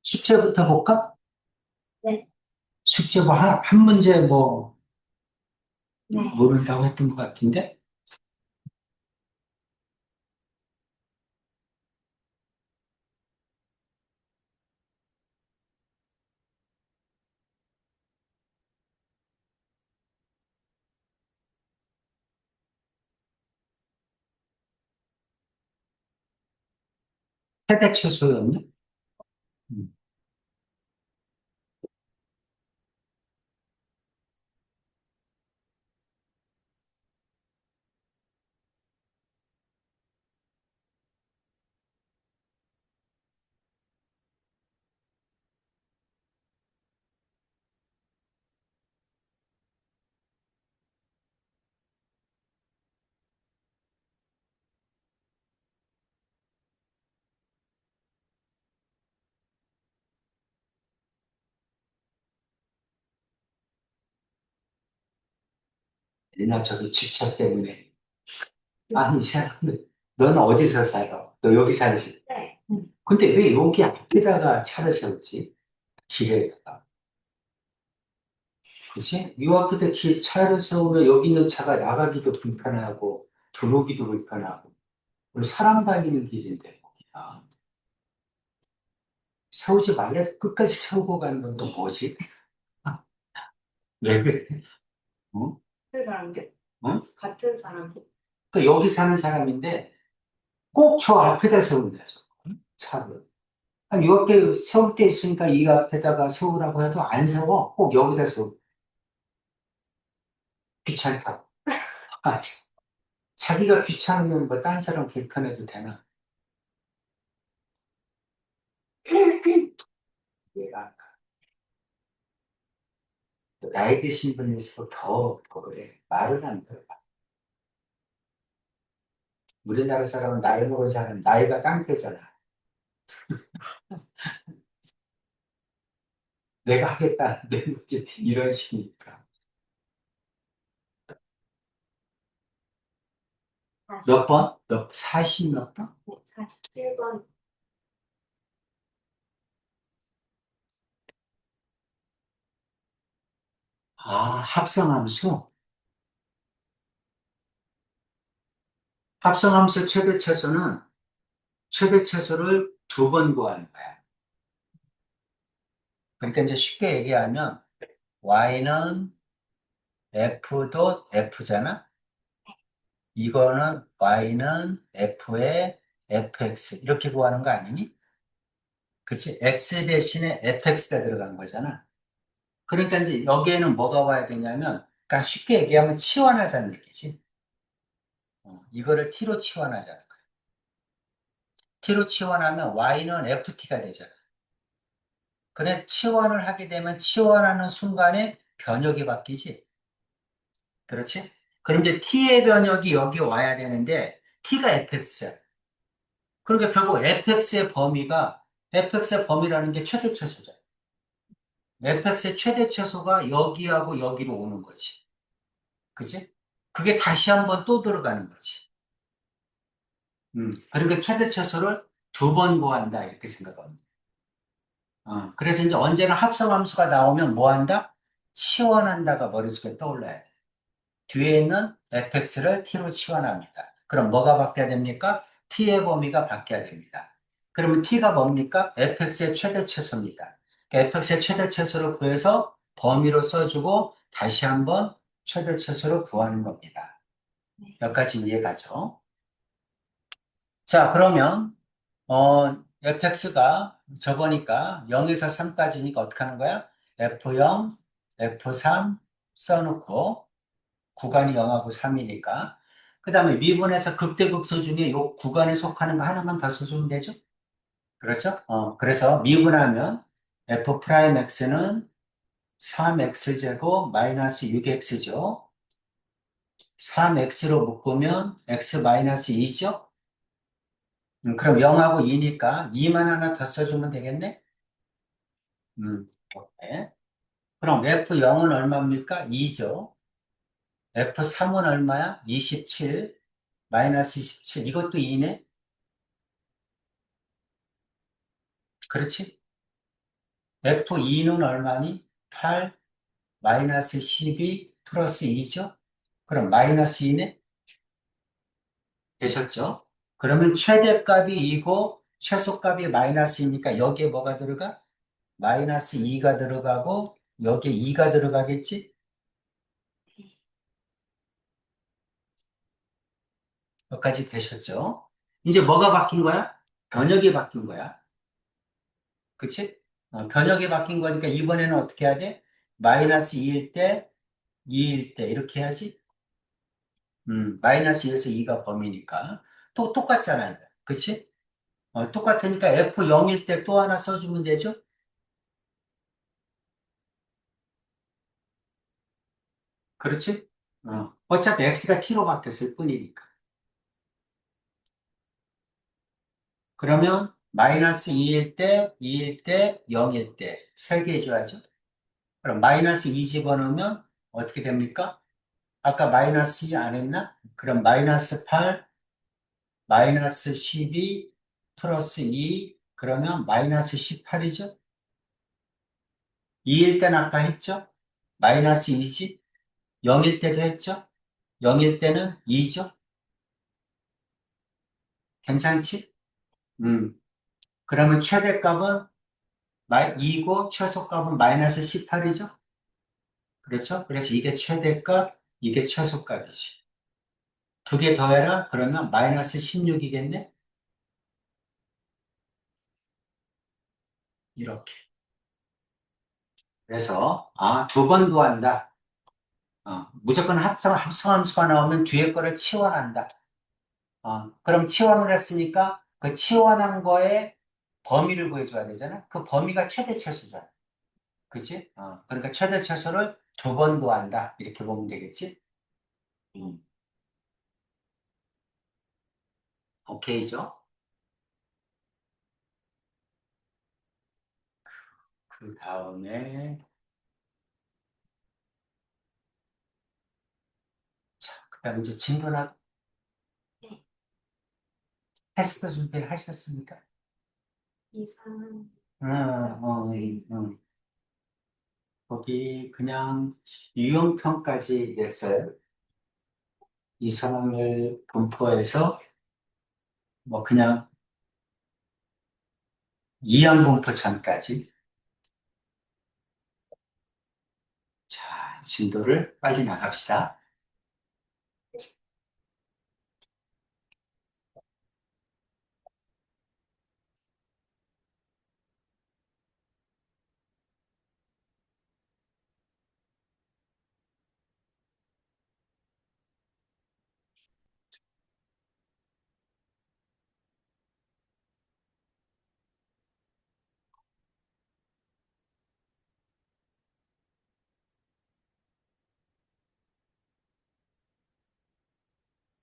숙제부터 볼까? 네. 숙제 뭐 한 문제 뭐 네. 모른다고 했던 것 같은데? 세대 최소였나? 음. 리나 저기 집차 때문에. 아니, 이 사람들, 넌 어디서 살아? 너 여기 살지? 네. 근데 왜 여기 앞에다가 차를 세우지? 길에다가. 그치? 이 앞에다 차를 세우면 여기 있는 차가 나가기도 불편하고, 들어오기도 불편하고. 그리고 사람 다니는 길인데, 거기가. 세우지 말래? 끝까지 세우고 가는 건 또 뭐지? 왜 그래? 어? 같은 사람들? 어? 같은 사람들? 그러니까 여기 사는 사람인데, 꼭 저 앞에다 세운다죠. 차를. 아니, 요 앞에 세울 때 있으니까 이 앞에다가 세우라고 해도 안 세워. 꼭 여기다 세우. 귀찮다고. 아, 자기가 귀찮으면 뭐 딴 사람 불편해도 되나? 얘가 또 나이 드신 분일수록 더 그래. 말을 안 들어. 우리나라 사람은 나이 먹은 사람, 나이가 깡패잖아. 내가 하겠다. 내 문제 이런 식이니까. 몇 번? 몇, 40 몇 번? 네, 47번. 아, 합성함수? 합성함수 최대 최대 최소를 두 번 구하는 거야. 그러니까 이제 쉽게 얘기하면 y는 f 도 f잖아. 이거는 y는 f의 fx 이렇게 구하는 거 아니니? 그치? x 대신에 fx가 들어간 거잖아. 그러니까 이제 여기에는 뭐가 와야 되냐면, 그러니까 쉽게 얘기하면 치환하자는 얘기지. 이거를 t로 치환하자는 거야. t로 치환하면 y는 ft가 되잖아. 그래 치환을 하게 되면 치환하는 순간에 변역이 바뀌지. 그렇지? 그럼 이제 t의 변역이 여기 와야 되는데 t가 fx야. 그러니까 결국 fx의 범위라는 게 최대 최소죠. fx의 최대 최소가 여기하고 여기로 오는 거지. 그지? 그게 다시 한번 또 들어가는 거지. 그러니까 최대 최소를 두 번 구한다 이렇게 생각합니다. 그래서 이제 언제나 합성함수가 나오면 뭐 한다? 치환한다가 머릿속에 떠올라야 돼. 뒤에 있는 fx를 t로 치환합니다. 그럼 뭐가 바뀌어야 됩니까? t의 범위가 바뀌어야 됩니다. 그러면 t가 뭡니까? fx의 최대 최소입니다. fx의 최대 최소를 구해서 범위로 써주고 다시 한번 최대 최소를 구하는 겁니다. 여기까지 이해가죠? 자, 그러면 fx가 저거니까 0에서 3까지니까 어떻게 하는 거야? f0, f3 써놓고 구간이 0하고 3이니까. 그 다음에 미분에서 극대극소 중에 요 구간에 속하는 거 하나만 더 써주면 되죠? 그렇죠? 그래서 미분하면 f'x는 3x제곱 마이너스 6x죠. 3x로 묶으면 x 마이너스 2죠? 그럼 0하고 2니까 2만 하나 더 써주면 되겠네? 오케이. 그럼 F0은 얼마입니까? 2죠. F3은 얼마야? 27, 마이너스 27. 이것도 2네? 그렇지? F2는 얼마니? 8 마이너스 12 플러스 2죠? 그럼 마이너스 2네? 되셨죠? 그러면 최대값이 2고 최소값이 마이너스 2니까 여기에 뭐가 들어가? 마이너스 2가 들어가고 여기에 2가 들어가겠지? 여기까지 되셨죠? 이제 뭐가 바뀐 거야? 변역이 바뀐 거야. 그치? 변역이 바뀐 거니까 이번에는 어떻게 해야 돼? 마이너스 2일 때, 2일 때 이렇게 해야지. 마이너스 2에서 2가 범위니까. 또 똑같잖아, 이거. 그치? 똑같으니까 F0일 때 또 하나 써주면 되죠? 그렇지? 어차피 X가 T로 바뀌었을 뿐이니까. 그러면 마이너스 2일 때, 2일 때, 0일 때 세 개 해줘야죠. 그럼 마이너스 2 집어넣으면 어떻게 됩니까? 아까 마이너스 2 안 했나? 그럼 마이너스 8, 마이너스 12, 플러스 2, 그러면 마이너스 18이죠? 2일 때는 아까 했죠? 마이너스 2지? 0일 때도 했죠? 0일 때는 2죠? 괜찮지? 음. 그러면 최대값은 2고 최소값은 마이너스 18이죠? 그렇죠? 그래서 이게 최대값, 이게 최소값이지. 두 개 더해라? 그러면 마이너스 16이겠네? 이렇게. 그래서, 두 번 구한다. 무조건 합성함수가 나오면 뒤에 거를 치환한다. 그럼 치환을 했으니까 그 치환한 거에 범위를 구해줘야 되잖아? 그 범위가 최대 최소잖아. 그치? 그러니까 최대 최소를 두 번 구한다. 이렇게 보면 되겠지? 음, 오케이죠? 그 다음에, 자, 그 다음에 이제 진도나 네. 테스트 준비를 하셨습니까? 이상은 네. 거기 그냥 유형평까지 냈어요. 이 상황을 분포해서 뭐 그냥 이항분포 전까지. 자, 진도를 빨리 나갑시다.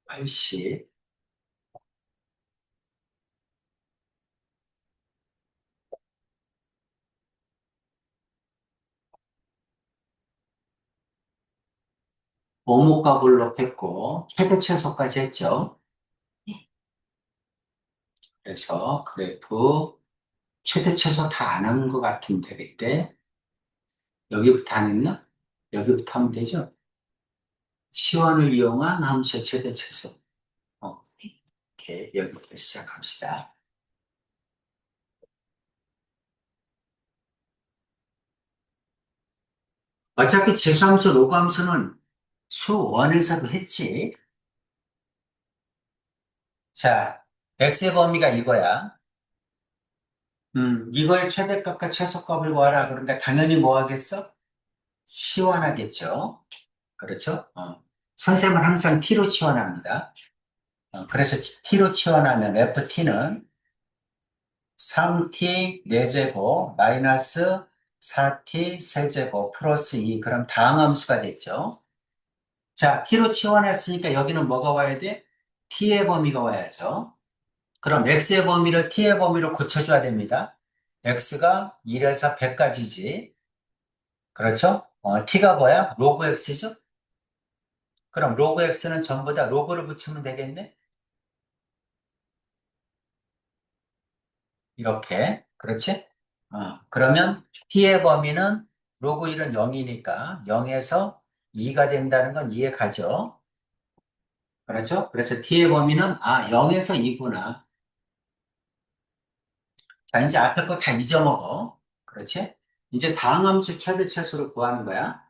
빨시. 오목과 볼록 했고, 최대 최소까지 했죠. 네. 그래서 그래프 최대 최소 다 안 한 것 같은데, 그때. 여기부터 안 했나? 여기부터 하면 되죠. 치환을 이용한 함수의 최대 최소. 이렇게 여기부터 시작합시다. 어차피 지수함수, 로그함수는 수원에서도 했지. 자, x의 범위가 이거야. 이거의 최대값과 최소값을 구하라. 그러니까 당연히 뭐 하겠어? 치환하겠죠. 그렇죠? 선생님은 항상 t로 치환합니다. 그래서 t로 치환하면 ft는 3t 4제곱 마이너스 4t 세제곱 플러스 2 그럼 다항함수가 됐죠. 자, t로 치환했으니까 여기는 뭐가 와야 돼? t의 범위가 와야죠. 그럼 x의 범위를 t의 범위로 고쳐줘야 됩니다. x가 1에서 100까지지. 그렇죠? t가 뭐야? 로그 x죠? 그럼 로그 x는 전부 다 로그를 붙이면 되겠네? 이렇게. 그렇지? 그러면 t의 범위는 로그 1은 0이니까 0에서 2가 된다는 건 이해 가죠? 그렇죠? 그래서 t의 범위는 0에서 2구나. 자, 이제 앞에 거 다 잊어먹어. 그렇지? 이제 다항함수 최대차수를 구하는 거야.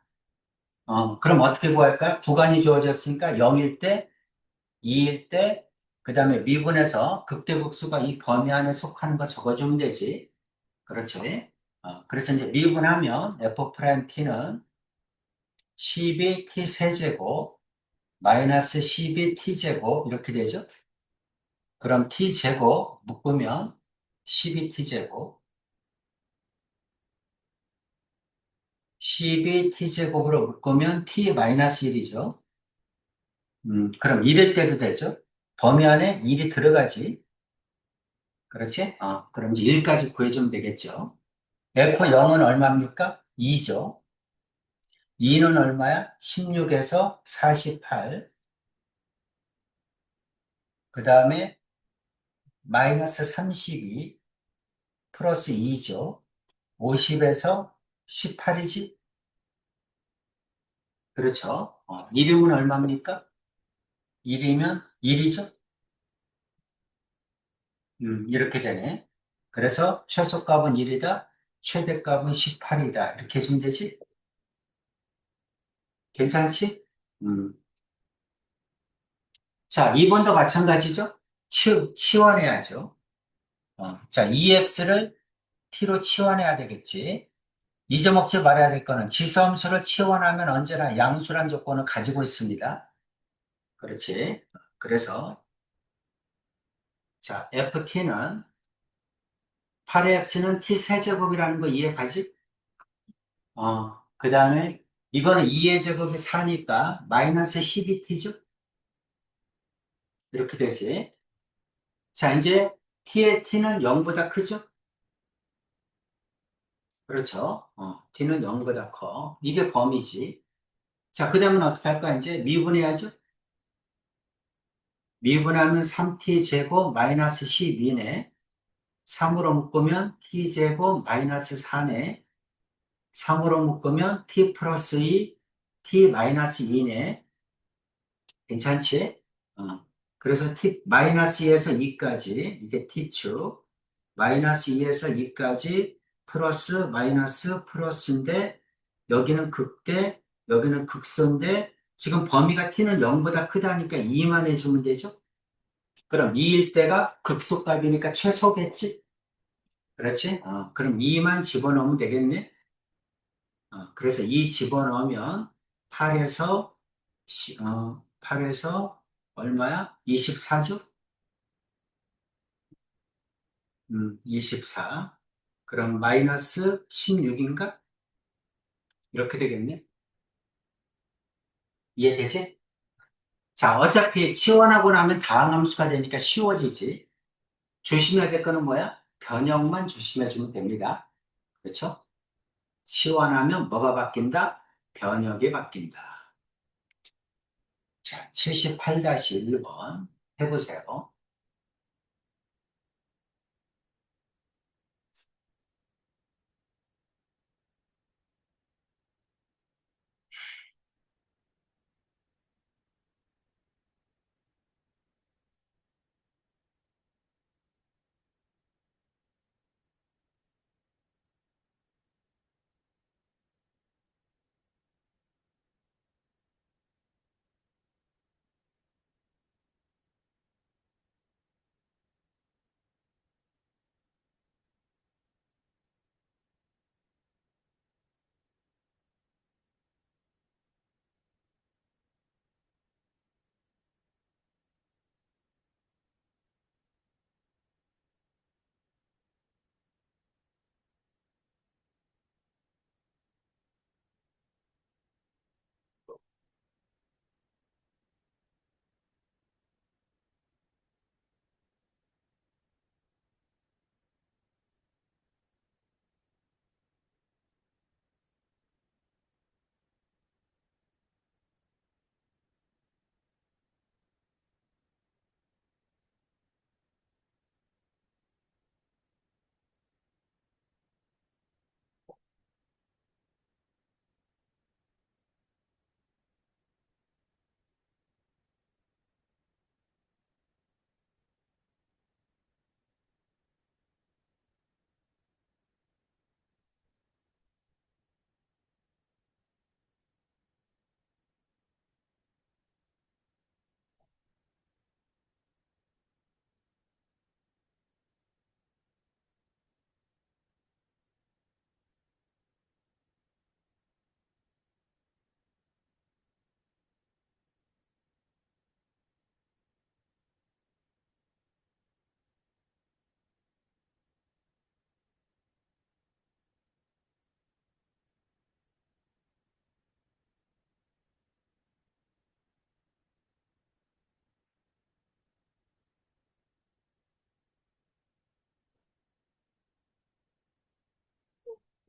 그럼 어떻게 구할까? 구간이 주어졌으니까 0일 때, 2일 때, 그 다음에 미분해서 극대극수가 이 범위 안에 속하는 거 적어주면 되지. 그렇지? 그래서 이제 미분하면 f't는 12t 세제곱 마이너스 12t제곱 이렇게 되죠? 그럼 t제곱 묶으면 12t제곱 12t제곱으로 묶으면 t 마이너스 1이죠. 그럼 1일 때도 되죠? 범위 안에 1이 들어가지. 그렇지? 그럼 이제 1까지 구해주면 되겠죠. F0은 얼마입니까? 2죠. 2는 얼마야? 16에서 48. 그 다음에 마이너스 32 플러스 2죠. 50에서 18이지? 그렇죠. 1이면 얼마입니까? 1이면 1이죠? 이렇게 되네. 그래서 최소값은 1이다, 최대값은 18이다. 이렇게 해주면 되지? 괜찮지? 음. 자, 2번도 마찬가지죠? 치환해야죠. 자, 2x를 t로 치환해야 되겠지. 잊어먹지 말아야 될 거는 지수함수를 치환하면 언제나 양수란 조건을 가지고 있습니다. 그렇지. 그래서, 자, ft는 8x는 t 세제곱이라는 거 이해가지? 그 다음에 이거는 2의 제곱이 4니까 마이너스 12t죠? 이렇게 되지. 자, 이제 t의 t는 0보다 크죠? 그렇죠. t는 0보다 커. 이게 범위지. 자, 그 다음은 어떻게 할까? 이제 미분해야죠? 미분하면 3t 제곱 마이너스 12네. 3으로 묶으면 t 제곱 마이너스 4네. 3으로 묶으면 t 플러스 2, t 마이너스 2네. 괜찮지? 어. 그래서 t 마이너스 2에서 2까지 이게 t축 마이너스 2에서 2까지 플러스 마이너스 플러스인데 여기는 극대 여기는 극소인데 지금 범위가 t는 0보다 크다니까 2만 해주면 되죠? 그럼 2일 때가 극소값이니까 최소겠지? 그렇지? 그럼 2만 집어넣으면 되겠네? 그래서 2 집어넣으면 8에서 8에서 얼마야? 24죠? 24. 그럼 마이너스 16인가? 이렇게 되겠네? 이해되지? 자, 어차피 치환하고 나면 다항함수가 되니까 쉬워지지. 조심해야 될 거는 뭐야? 변형만 조심해주면 됩니다. 그렇죠? 치환하면 뭐가 바뀐다? 변형이 바뀐다. 자, 78-1번 해보세요.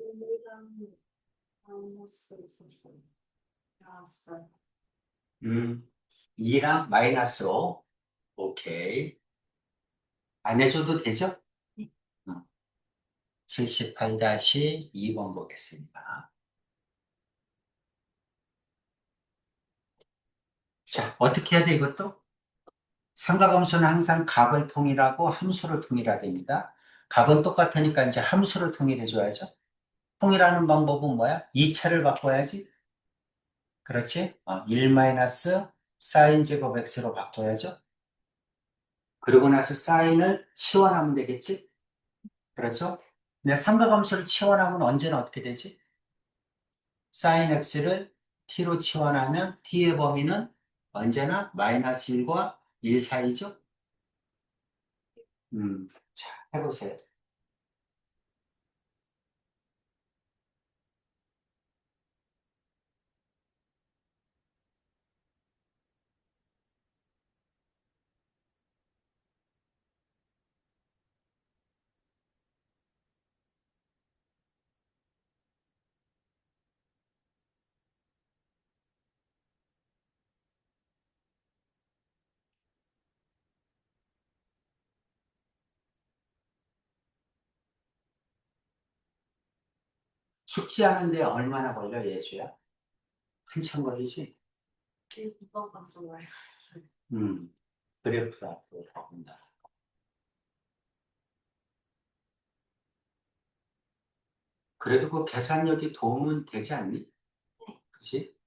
1이랑 마이너스 5 나왔어요. 2랑 마이너스 5. 오케이. 안 해줘도 되죠? 네. 78-2번 보겠습니다. 자, 어떻게 해야 돼, 이것도? 삼각함수는 항상 값을 통일하고 함수를 통일해야 됩니다. 값은 똑같으니까 이제 함수를 통일해줘야죠. 통일하는 방법은 뭐야? 2차를 바꿔야지. 그렇지? 1 마이너스 사인 제곱 x로 바꿔야죠. 그러고 나서 사인을 치환하면 되겠지? 그렇죠? 근데 삼각함수를 치환하면 언제나 어떻게 되지? 사인 x를 t로 치환하면 t의 범위는 언제나 마이너스 1과 1 사이죠? 자, 해보세요. 숙지하는데 얼마나 걸려, 예주야? 한참 걸리지? 2번 감정 말했어요 그래프다, 또 바꾼다. 그래도 그 계산력이 도움은 되지 않니? 그치?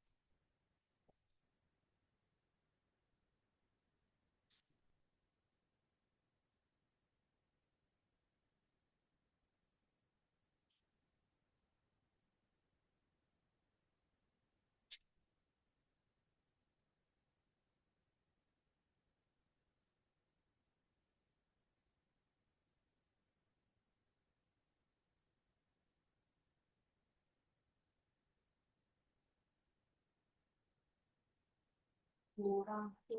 뭐랑 1,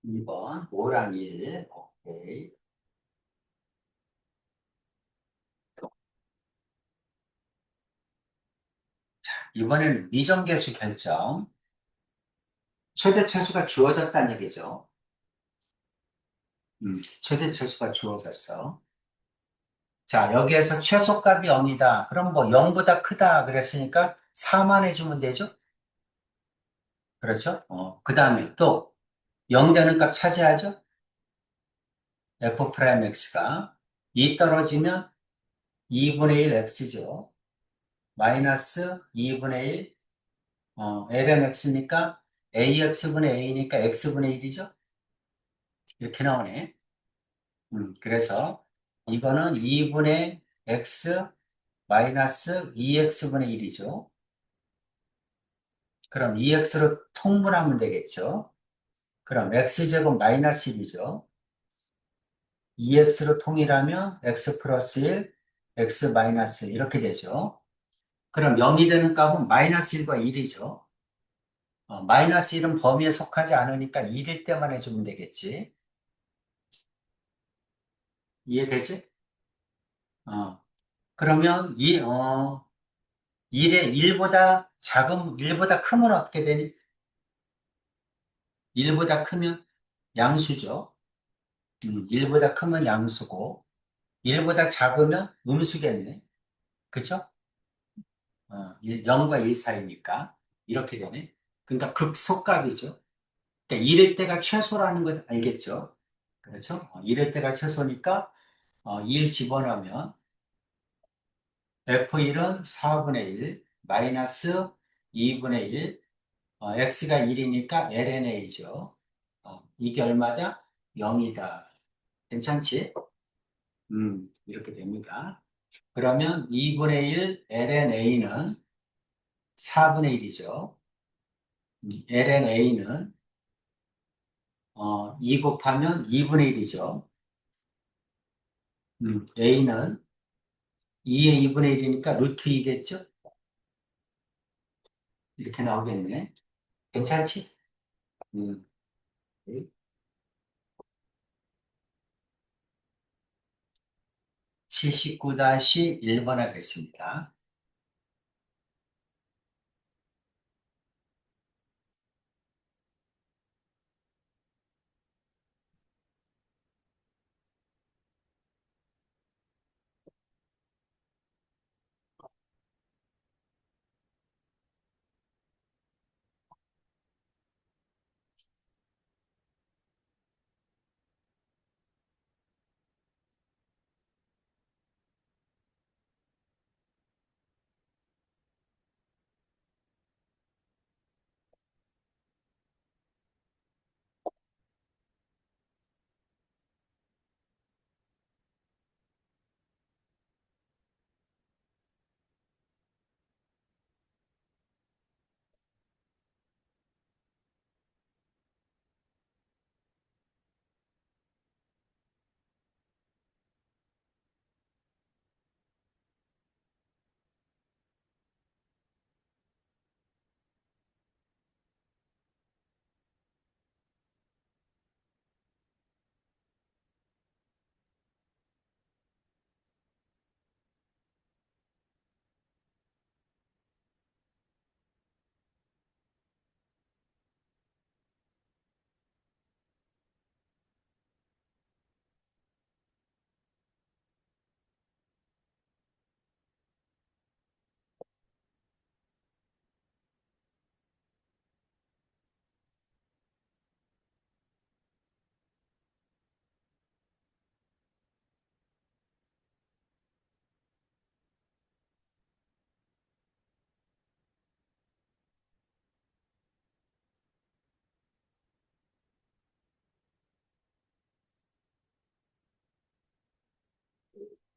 2번, 5랑 1. 오케이. 이번에는 미정계수 결정. 최대 차수가 주어졌다는 얘기죠. 최대 차수가 주어졌어. 자, 여기에서 최소값이 0이다. 그럼 뭐 0보다 크다 그랬으니까 4만 해주면 되죠? 그렇죠? 그 다음에 또 0 되는 값 차지하죠? f 프라임 x가 2 떨어지면 2분의 1 x죠. 마이너스 2분의 1 ln x니까 ax분의 a니까 x분의 1이죠? 이렇게 나오네. 그래서 이거는 2분의 x 마이너스 2x분의 1이죠. 그럼 2x로 통분하면 되겠죠. 그럼 x제곱 마이너스 1이죠. 2x로 통일하면 x 플러스 1, x 마이너스 1 이렇게 되죠. 그럼 0이 되는 값은 마이너스 1과 1이죠. 마이너스 1은 범위에 속하지 않으니까 1일 때만 해주면 되겠지. 이해되지? 그러면 1의 1보다 작은, 1보다 크면 어떻게 되니? 1보다 크면 양수죠. 1보다 크면 양수고, 1보다 작으면 음수겠네. 그죠? 0과 1 사이니까. 이렇게 되네. 그러니까 극소값이죠. 그러니까 1일 때가 최소라는 거 알겠죠? 그렇죠? 1일 때가 최소니까 1 집어넣으면 F1은 4분의 1 마이너스 2분의 1 x가 1이니까 lnA죠. 이게 얼마다? 0이다. 괜찮지? 이렇게 됩니다. 그러면 2분의 1 lnA는 4분의 1이죠. lnA는 2 곱하면 2분의 1이죠. A는 2의 2분의 1이니까 루트 2겠죠? 이렇게 나오겠네. 괜찮지? 음, 79-1번 하겠습니다.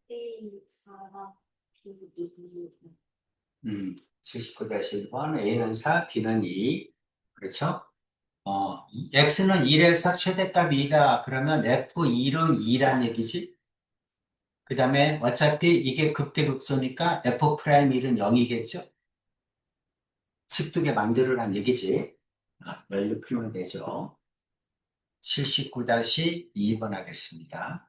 A 4랑 B 2. 79-1번, A는 4, B는 2. 그렇죠? X는 1에서 최대값이 2다. 그러면 F1은 2란 얘기지? 그 다음에 어차피 이게 극대극소니까 F'1은 0이겠죠? 습두개 만들으란 얘기지. 멸로 풀면 되죠. 79-2번 하겠습니다.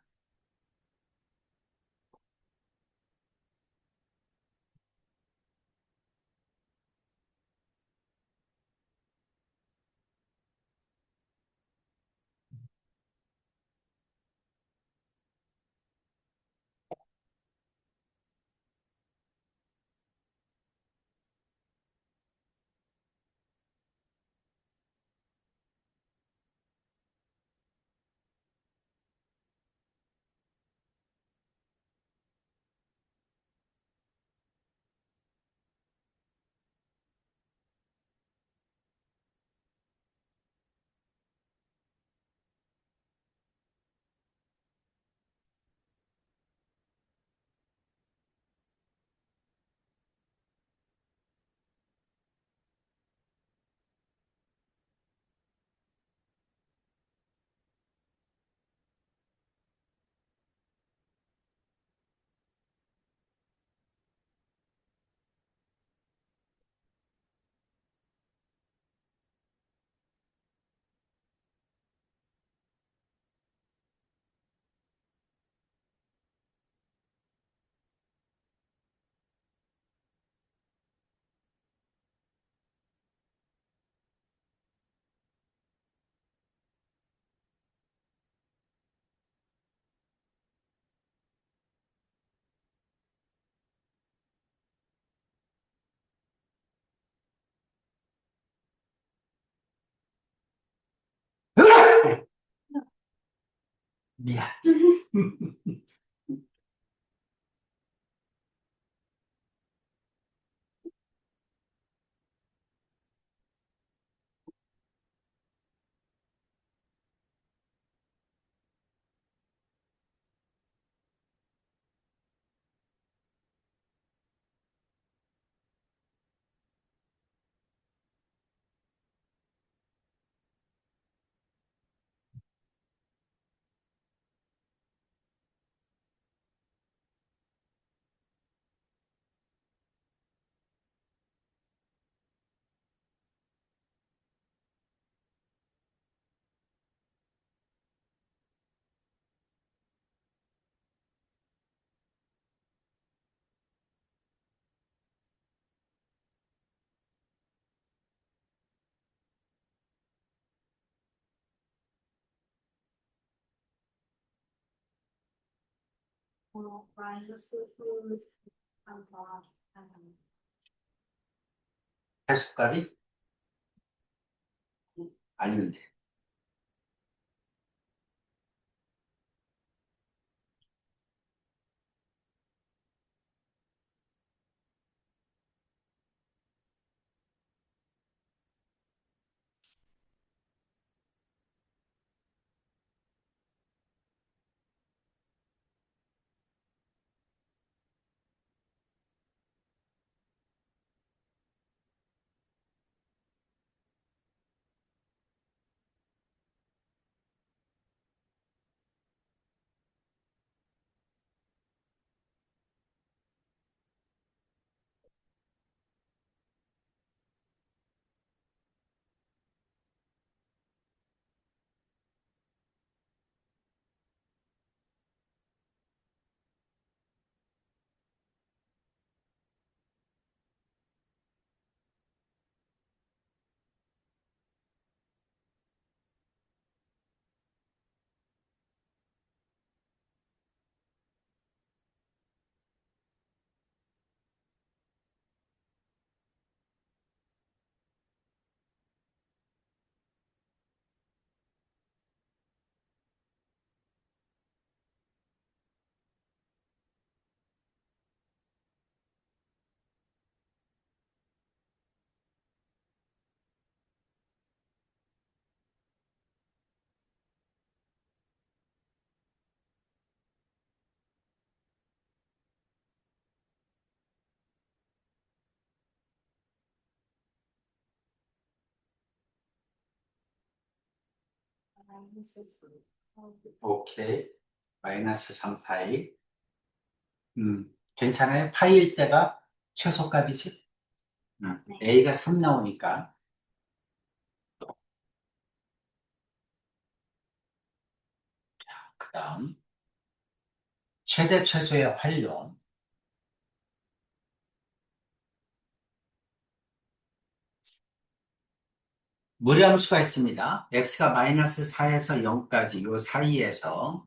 미안. 마이너스 수 더하기 하나. 해수까지 아니면 돼. 마이너스 수 더하기 오케이. 마이너스 3파이. 괜찮아요? 파이일 때가 최소값이지? 네. A가 3 나오니까. 그 다음, 최대 최소의 활용. 무리함수가 있습니다. x가 마이너스 4에서 0까지 요 사이에서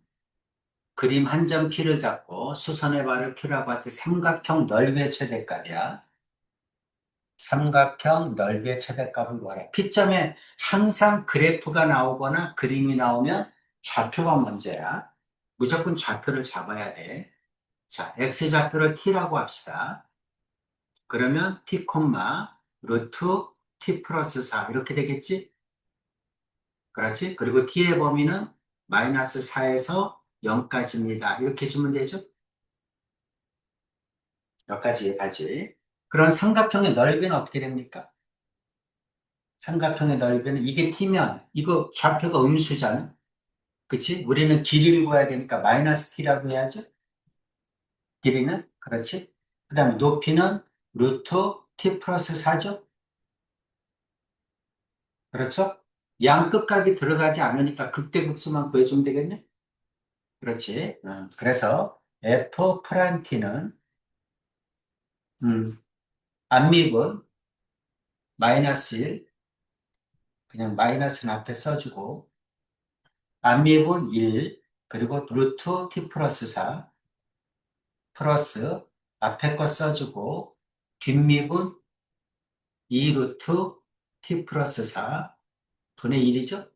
그림 한 점 P를 잡고 수선의 발을 Q라고 할 때 삼각형 넓이의 최대값이야. 삼각형 넓이의 최대값을 구하라. P점에 항상 그래프가 나오거나 그림이 나오면 좌표가 문제야. 무조건 좌표를 잡아야 돼. 자, x좌표를 t라고 합시다. 그러면 t, 루트 t 플러스 4 이렇게 되겠지? 그렇지? 그리고 t의 범위는 마이너스 4에서 0까지입니다. 이렇게 주면 되죠? 여기까지. 그런 삼각형의 넓이는 어떻게 됩니까? 삼각형의 넓이는 이게 t면 이거 좌표가 음수잖아. 그치? 우리는 길이를 구해야 되니까 마이너스 t라고 해야죠. 길이는 그렇지. 그 다음에 높이는 루트 t 플러스 4죠. 그렇죠? 양 끝각이 들어가지 않으니까 극대극소만 구해주면 되겠네. 그렇지. 그래서 f 프라임 t는 앞미분 마이너스 1, 그냥 마이너스는 앞에 써주고 앞미분 1, 그리고 루트 t 플러스 4 플러스 앞에 거 써주고 뒷미분 2 루트 t 플러스 4 분의 1이죠?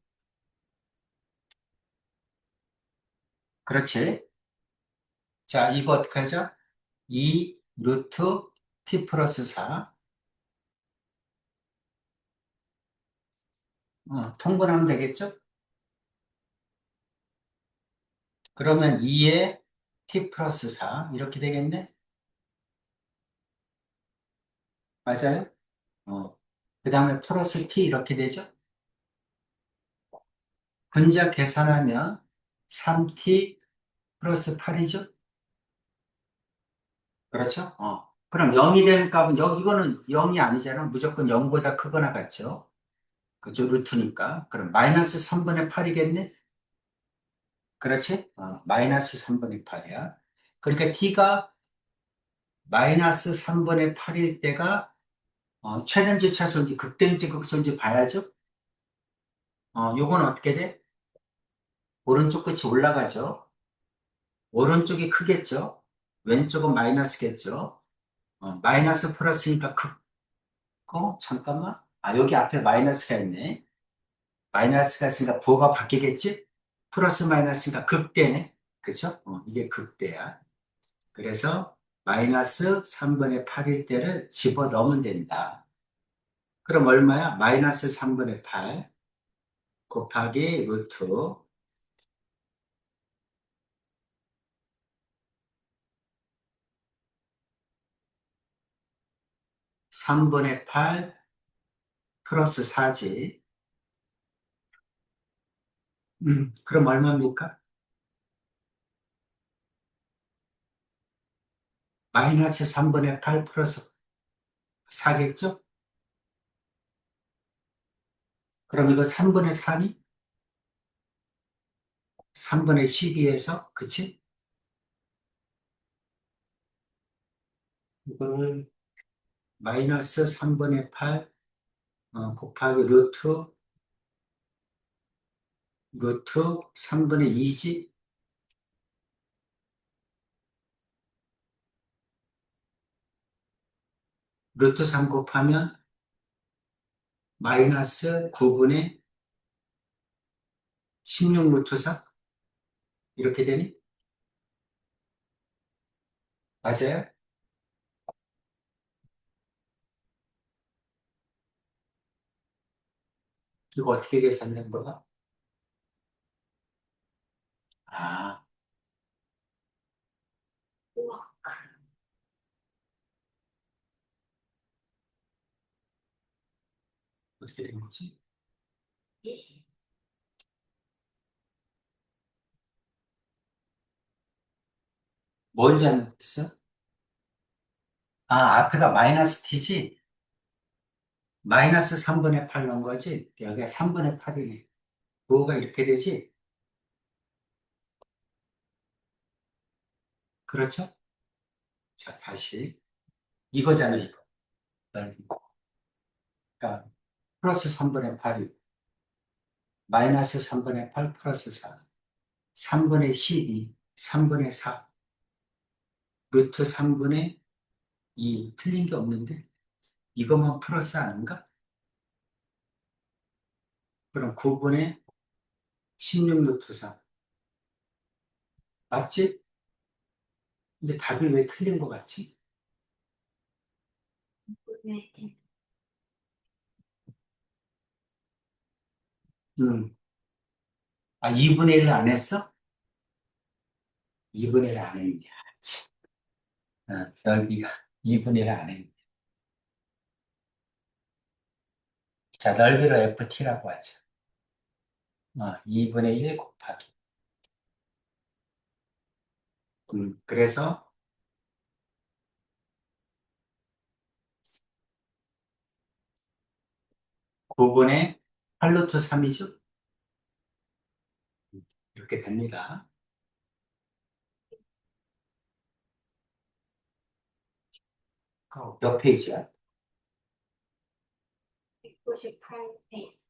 그렇지. 자, 이거 어떻게 하죠? 2 루트 t 플러스 4 통분하면 되겠죠? 그러면 2에 t 플러스 4 이렇게 되겠네? 맞아요? 그 다음에 플러스 t 이렇게 되죠? 분자 계산하면 3t 플러스 8이죠? 그렇죠? 그럼 0이 되는 값은 이거는 0이 아니잖아. 무조건 0보다 크거나 같죠? 그죠? 루트니까. 그럼 마이너스 3분의 8이겠네? 그렇지? 마이너스 3분의 8이야. 그러니까 t가 마이너스 3분의 8일 때가 최den지 최소인지 극대인지 극소인지 봐야죠. 요건 어떻게 돼? 오른쪽 끝이 올라가죠. 오른쪽이 크겠죠? 왼쪽은 마이너스겠죠? 마이너스 플러스니까 잠깐만. 아, 여기 앞에 마이너스가 있네. 마이너스가 있으니까 부호가 바뀌겠지? 플러스 마이너스니까 극대네. 그쵸? 이게 극대야. 그래서 마이너스 3분의 8일 때를 집어 넣으면 된다. 그럼 얼마야? 마이너스 3분의 8 곱하기 루트 3분의 8 플러스 4지. 그럼 얼마입니까? 마이너스 3분의 8 플러스 4겠죠? 그럼 이거 3분의 3이 3분의 12에서, 그치? 이거를 마이너스 3분의 8 곱하기 루트 3분의 2지? 루트 3 곱하면 마이너스 9분의 16 루트 4? 이렇게 되니? 맞아요? 이거 어떻게 계산된 거야? 아, 우와. 어떻게 된 거지? 뭘 잘못했어? 아, 앞에가 마이너스 t지? 마이너스 3분의 8 넣은 거지? 여기가 3분의 8이네. 부호가 이렇게 되지? 그렇죠? 자, 다시. 이거잖아, 이거. 그러니까, 플러스 3분의 8이, 마이너스 3분의 8 플러스 4, 3분의 12, 3분의 4, 루트 3분의 2, 틀린 게 없는데? 이것만 플러스 아닌가? 그럼 9분의 16 루트 4. 맞지? 근데 답이 왜 틀린 것 같지? 네. 음. 아, 2분의 1을 안 했어? 2분의 1을 안 했냐. 참. 넓이가 2분의 1을 안 했냐. 자, 넓이를 FT라고 하죠. 2분의 1 곱하기. 그래서 9분의 8루트 3이죠? 이렇게 됩니다. 몇 페이지야? 198페이지.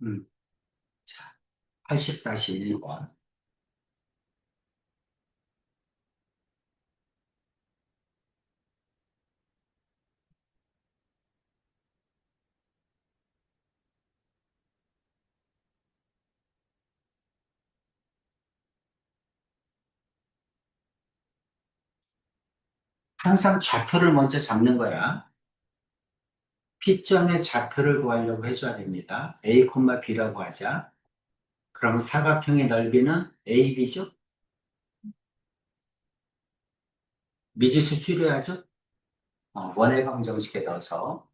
음, 자, 80-1번. 항상 좌표를 먼저 잡는 거야. P점의 좌표를 구하려고 해줘야 됩니다. A, B라고 하자. 그러면 사각형의 넓이는 AB죠? 미지수 줄여야죠? 원의 방정식에 넣어서.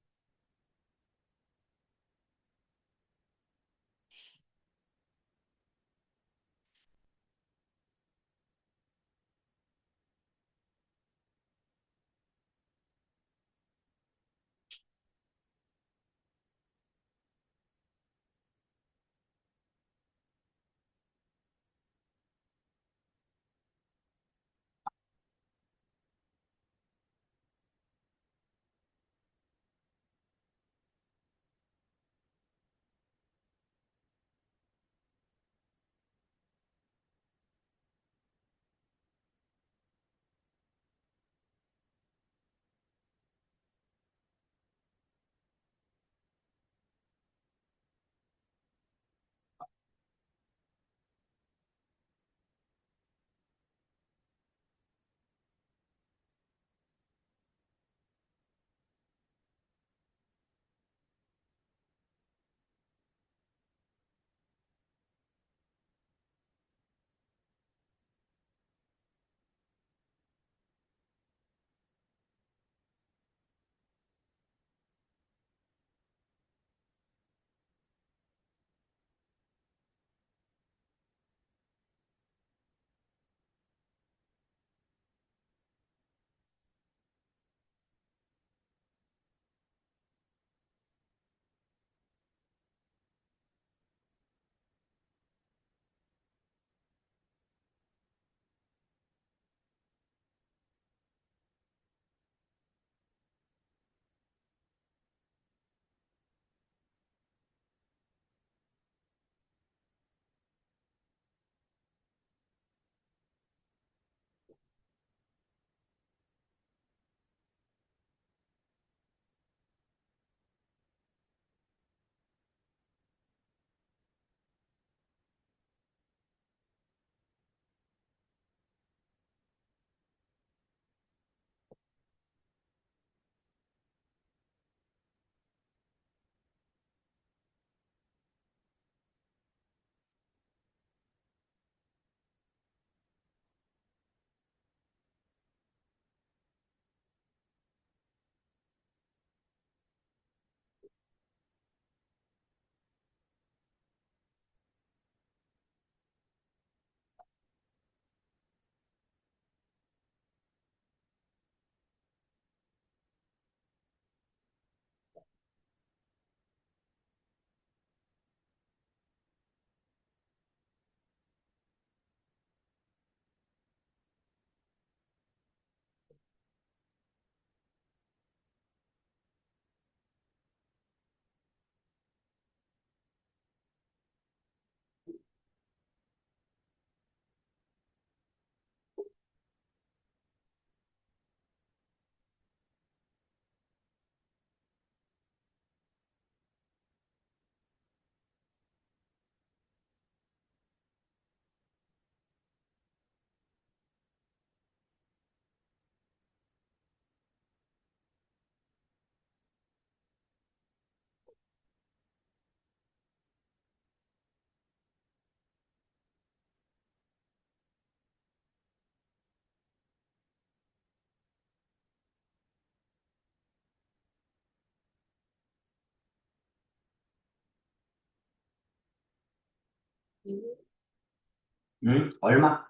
얼마?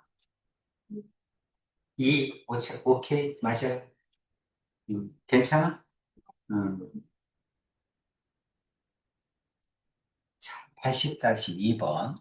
2, 오케이, 맞아요. 괜찮아? 음. 자, 80-2번.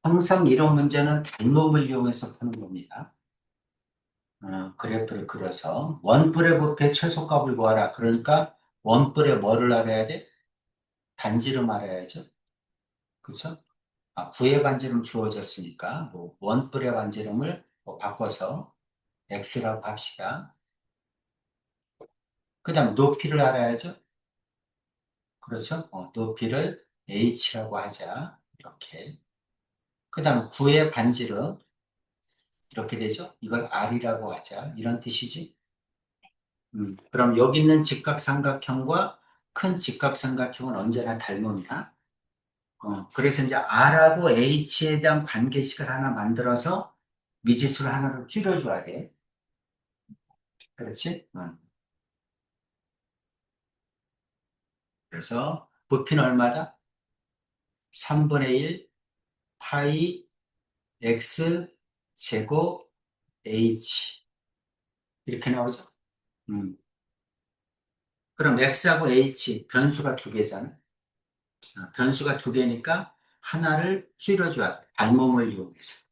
항상 이런 문제는 닮음을 이용해서 푸는 겁니다. 그래프를 그려서 원뿔의 부피의 최소값을 구하라. 그러니까 원뿔의 뭐를 알아야 돼? 반지름 알아야죠. 그렇죠? 구의 반지름 주어졌으니까 뭐 원뿔의 반지름을 뭐 바꿔서 x라고 합시다. 그 다음 높이를 알아야죠. 그렇죠? 높이를 h라고 하자. 이렇게. 그 다음 구의 반지름 이렇게 되죠? 이걸 r이라고 하자. 이런 뜻이지. 그럼 여기 있는 직각삼각형과 큰 직각삼각형은 언제나 닮음이야. 그래서 이제 R하고 H에 대한 관계식을 하나 만들어서 미지수를 하나로 줄여줘야 돼. 그렇지? 그래서 부피는 얼마다? 3분의 1 파이 X 제곱 H 이렇게 나오죠? 음. 그럼 X하고 H 변수가 두 개잖아. 변수가 두 개니까 하나를 줄여줘야 돼. 닮음을 이용해서.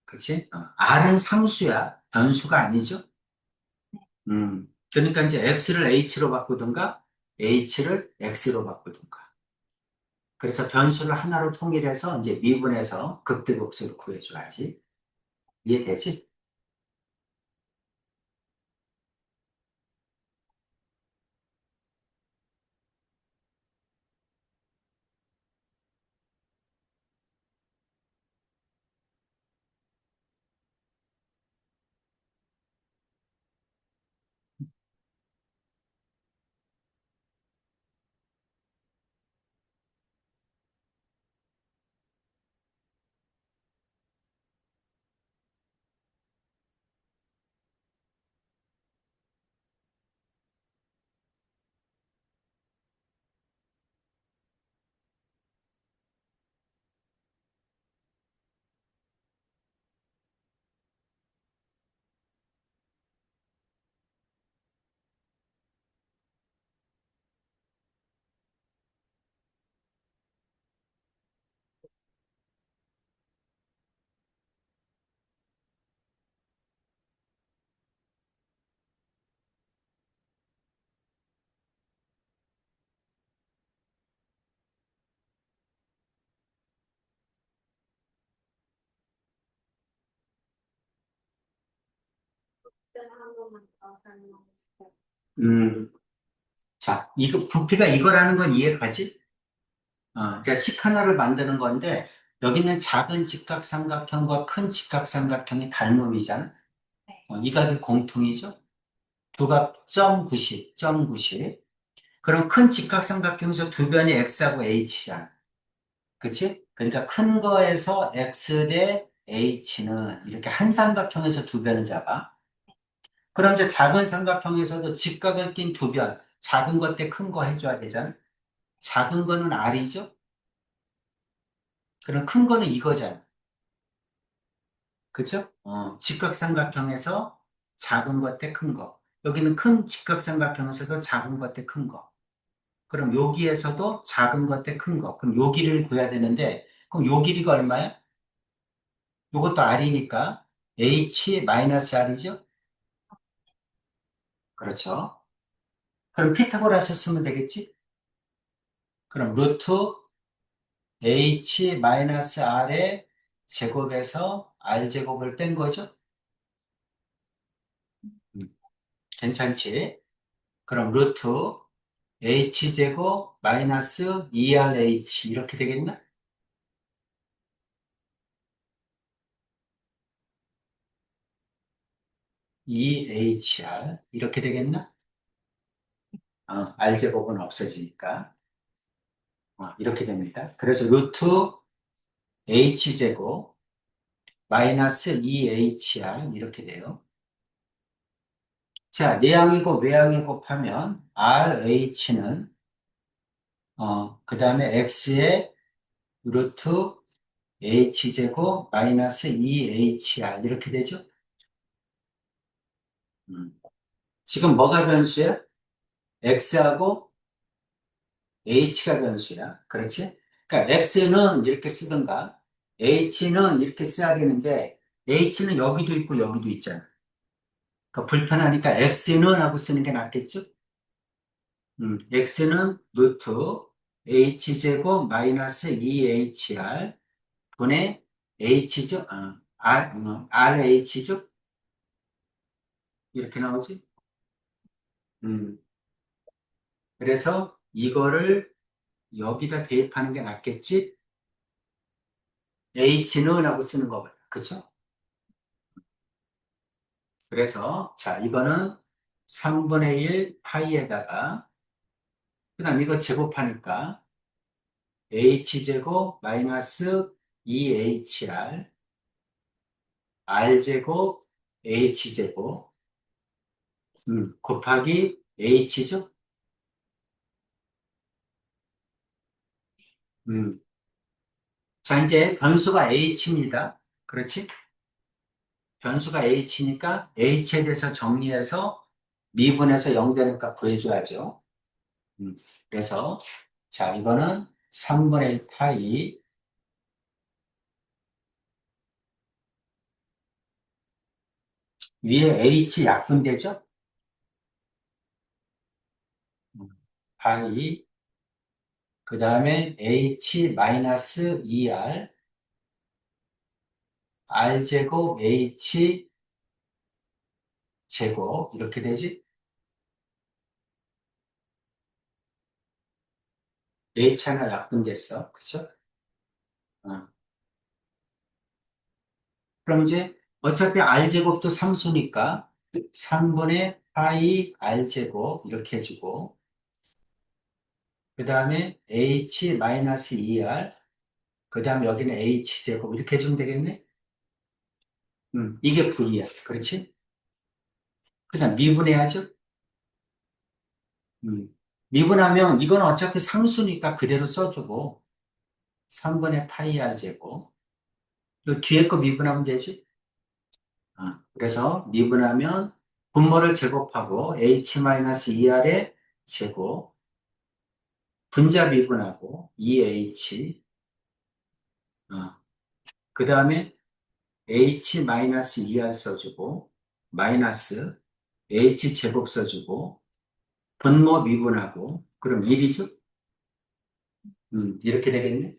그치? R은 상수야. 변수가 아니죠? 그러니까 이제 X를 H로 바꾸든가, H를 X로 바꾸든가. 그래서 변수를 하나로 통일해서 이제 미분해서 극대극소를 구해줘야지. 이해되지? 한 번만 더 설명해 주세요. 음, 자, 이거, 부피가 이거라는 건 이해가지? 자, 식 하나를 만드는 건데, 여기는 작은 직각삼각형과 큰 직각삼각형이 닮음이잖아? 네. 이 각이 공통이죠? 두 각 점 90, 점 90. 그럼 큰 직각삼각형에서 두 변이 X하고 H잖아. 그치? 그러니까 큰 거에서 X 대 H는 이렇게 한 삼각형에서 두 변을 잡아. 그럼 이제 작은 삼각형에서도 직각을 낀 두 변, 작은 것 대 큰 거 해줘야 되잖아. 작은 거는 R이죠? 그럼 큰 거는 이거잖아. 그죠? 직각삼각형에서 작은 것 대 큰 거. 여기는 큰 직각삼각형에서도 작은 것 대 큰 거. 그럼 여기에서도 작은 것 대 큰 거. 그럼 요 길이를 구해야 되는데, 그럼 요 길이가 얼마야? 요것도 R이니까 H-R이죠? 그렇죠. 그럼 피타고라스 쓰면 되겠지? 그럼 루트 H-R의 제곱에서 R제곱을 뺀 거죠? 음, 괜찮지? 그럼 루트 H제곱 마이너스 2RH 이렇게 되겠나? 2HR 이렇게 되겠나? R제곱은 없어지니까 이렇게 됩니다. 그래서 루트 H제곱 마이너스 2HR 이렇게 돼요. 자, 내항이고 외항이 곱하면 RH는 그 다음에 X의 루트 H제곱 마이너스 2HR 이렇게 되죠? 음. 지금 뭐가 변수야? X하고 H가 변수야. 그렇지? 그러니까 X는 이렇게 쓰든가 H는 이렇게 써야 되는데 H는 여기도 있고 여기도 있잖아. 그러니까 불편하니까 X는 하고 쓰는 게 낫겠죠? X는 루트 H제곱 마이너스 2HR 분의 H죠? RH죠? 이렇게 나오지? 음, 그래서 이거를 여기다 대입하는 게 낫겠지? H는 하고 쓰는 거 같아. 그쵸? 그래서, 자, 이거는 3분의 1 파이에다가, 그 다음 이거 제곱하니까, H제곱 마이너스 2HR, R제곱, H제곱, 곱하기 H죠? 음. 자, 이제 변수가 H입니다. 그렇지? 변수가 H니까 H에 대해서 정리해서 미분해서 0 되는 값 구해줘야죠. 음. 그래서, 자, 이거는 3분의 1 파이, 위에 H 약분되죠? 파이, 그 다음에 H 마이너스 2R, R제곱 H 제곱, 이렇게 되지? H 하나 약분됐어. 그쵸? 어. 그럼 이제 어차피 R제곱도 상수니까 3분의 파이 R제곱 이렇게 해주고 그 다음에 H 마이너스 2R 그 다음에 여기는 H제곱 이렇게 해주면 되겠네? 이게 V야. 그렇지? 그 다음 미분해야죠? 미분하면 이건 어차피 상수니까 그대로 써주고 3분의 파이 R제곱 요 뒤에 거 미분하면 되지? 그래서 미분하면 분모를 제곱하고 H-2R의 제곱 분자 미분하고 2H 그 다음에 H-2R 써주고 마이너스 H제곱 써주고 분모 미분하고 그럼 1이죠? 이렇게 되겠네?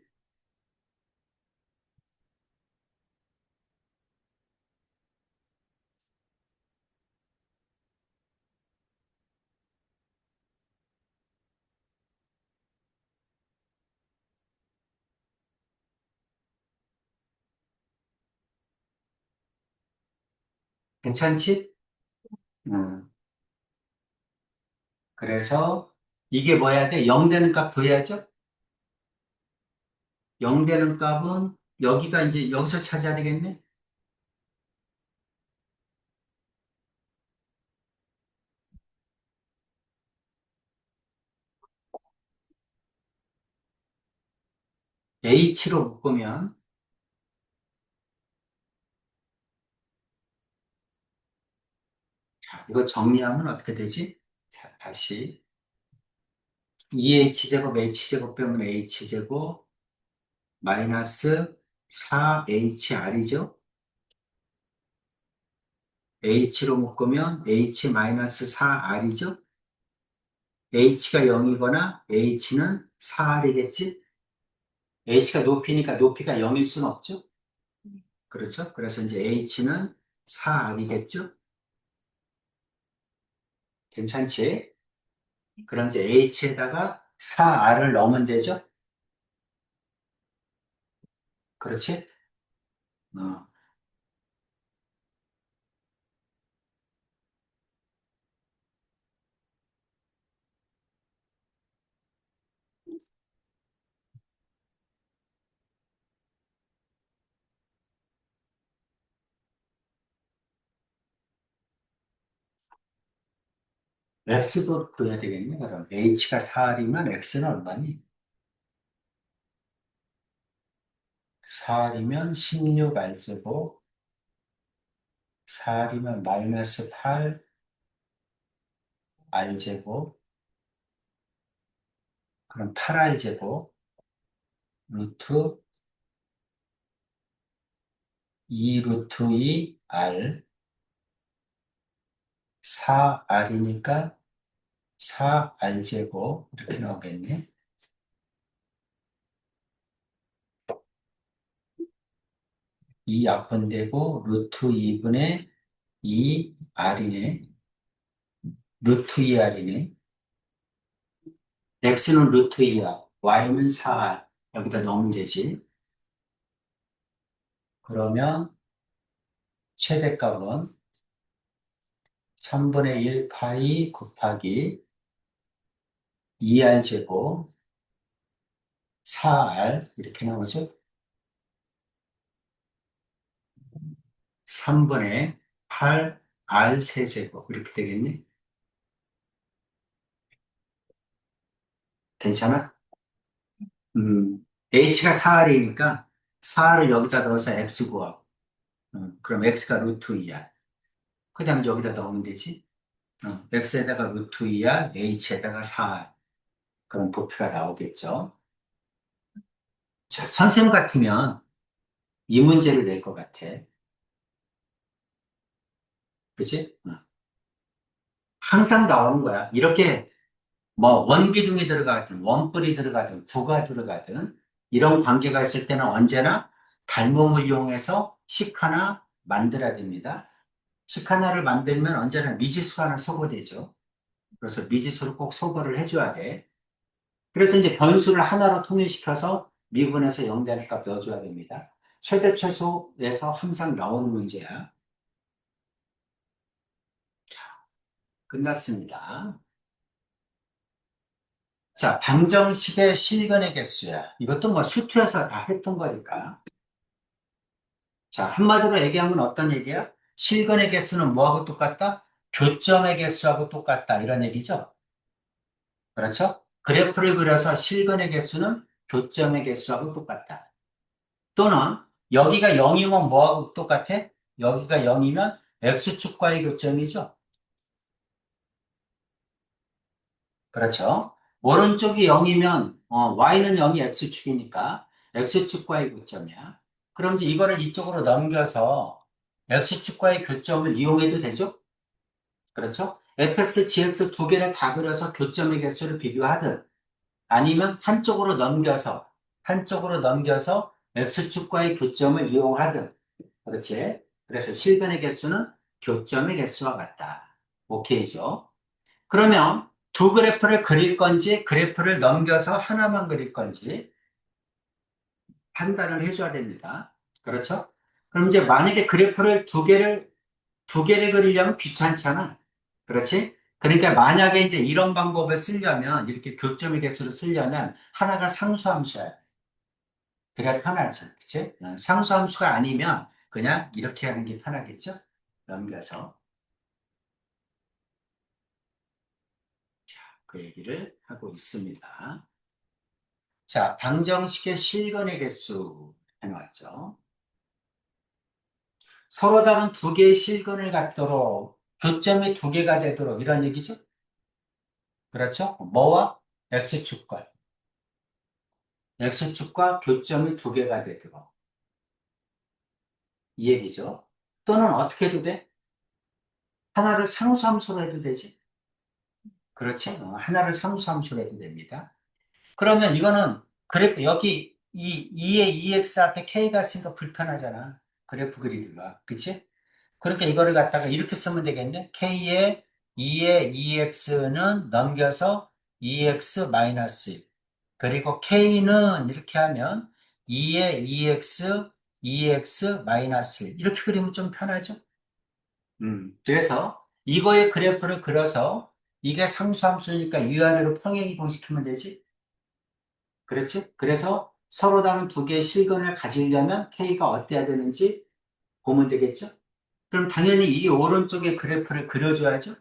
괜찮지? 음, 그래서 이게 뭐 해야 돼? 0 되는 값 구해야죠? 0 되는 값은 여기가 이제 여기서 찾아야 되겠네? H로 묶으면 자, 이거 정리하면 어떻게 되지? 자, 다시 2h제곱 h제곱 빼면 h제곱 마이너스 4hr이죠. h로 묶으면 h 마이너스 4r이죠. h가 0이거나 h는 4r이겠지. h가 높이니까 높이가 0일 수는 없죠. 그렇죠? 그래서 이제 h는 4r이겠죠. 괜찮지? 그럼 이제 h에다가 4r을 넣으면 되죠. 그렇지? 어. x도 구해야 되겠네. 그럼 h가 4r이면 x는 얼마니? 4r이면 16r제곱, 4r이면 마이너스 8r제곱, 그럼 8r제곱, 루트 2 루트 2r, 4r이니까 4r제곱, 이렇게 나오겠네. 이 약분되고, 루트 2분의 2r이네. 루트 2r이네. x는 루트 2r, y는 4r. 여기다 넣으면 되지. 그러면 최대값은 3분의 1 파이 곱하기 2r 제곱 4r 이렇게 나오죠. 3분의 8r 세제곱 이렇게 되겠네. 괜찮아? h가 4r이니까 4r을 여기다 넣어서 x 구하고 그럼 x가 루트 2r 그 다음에 여기다 넣으면 되지. x에다가 루트 2r, h에다가 4r 그럼 부피가 나오겠죠. 자, 선생님 같으면 이 문제를 낼 것 같아. 그치? 항상 나오는 거야. 이렇게 뭐 원기둥이 들어가든 원뿔이 들어가든 구가 들어가든 이런 관계가 있을 때는 언제나 닮음을 이용해서 식 하나 만들어야 됩니다. 식 하나를 만들면 언제나 미지수가 하나 소거되죠. 그래서 미지수를 꼭 소거를 해줘야 돼. 그래서 이제 변수를 하나로 통일시켜서 미분에서 0되는 값 넣어줘야 됩니다. 최대 최소에서 항상 나오는 문제야. 끝났습니다. 자, 방정식의 실근의 개수야. 이것도 뭐 수투에서 다 했던 거니까. 자, 한마디로 얘기하면 어떤 얘기야? 실근의 개수는 뭐하고 똑같다? 교점의 개수하고 똑같다. 이런 얘기죠. 그렇죠? 그래프를 그려서 실근의 개수는 교점의 개수하고 똑같다. 또는 여기가 0이면 뭐하고 똑같아? 여기가 0이면 x축과의 교점이죠. 그렇죠? 오른쪽이 0이면 y는 0이 x축이니까 x축과의 교점이야. 그럼 이제 이거를 이쪽으로 넘겨서 x축과의 교점을 이용해도 되죠? 그렇죠? fx, gx 두 개를 다 그려서 교점의 개수를 비교하든 아니면 한쪽으로 넘겨서 x축과의 교점을 이용하든 그렇지? 그래서 실근의 개수는 교점의 개수와 같다. 오케이죠? 그러면 두 그래프를 그릴 건지 그래프를 넘겨서 하나만 그릴 건지 판단을 해줘야 됩니다. 그렇죠? 그럼 이제 만약에 그래프를 두 개를 그리려면 귀찮잖아. 그렇지? 그러니까 만약에 이제 이런 방법을 쓰려면 이렇게 교점의 개수를 쓰려면 하나가 상수함수야. 그래야 편하지. 그치? 상수함수가 아니면 그냥 이렇게 하는 게 편하겠죠? 넘겨서 그 얘기를 하고 있습니다. 자, 방정식의 실근의 개수 해놓았죠. 서로 다른 두 개의 실근을 갖도록 교점이 두 개가 되도록 이런 얘기죠. 그렇죠? 뭐와 X축과. X축과 교점이 두 개가 되도록. 이 얘기죠. 또는 어떻게 해도 돼? 하나를 상수함수로 해도 되지. 그렇지? 하나를 상수함수로 해도 됩니다. 그러면 이거는 그래프, 여기 이 2의 2x 앞에 k가 있으니까 불편하잖아. 그래프 그리기가. 그치? 그러니까 이거를 갖다가 이렇게 쓰면 되겠네. k의 2의 2x는 넘겨서 2x 마이너스 1. 그리고 k는 이렇게 하면 2의 2x, 2x 마이너스 1. 이렇게 그리면 좀 편하죠? 그래서 이거의 그래프를 그려서 이게 상수함수니까 위아래로 평행이동시키면 되지? 그렇지? 그래서 서로 다른 두 개의 실근을 가지려면 k가 어때야 되는지 보면 되겠죠? 그럼 당연히 이 오른쪽에 그래프를 그려줘야죠?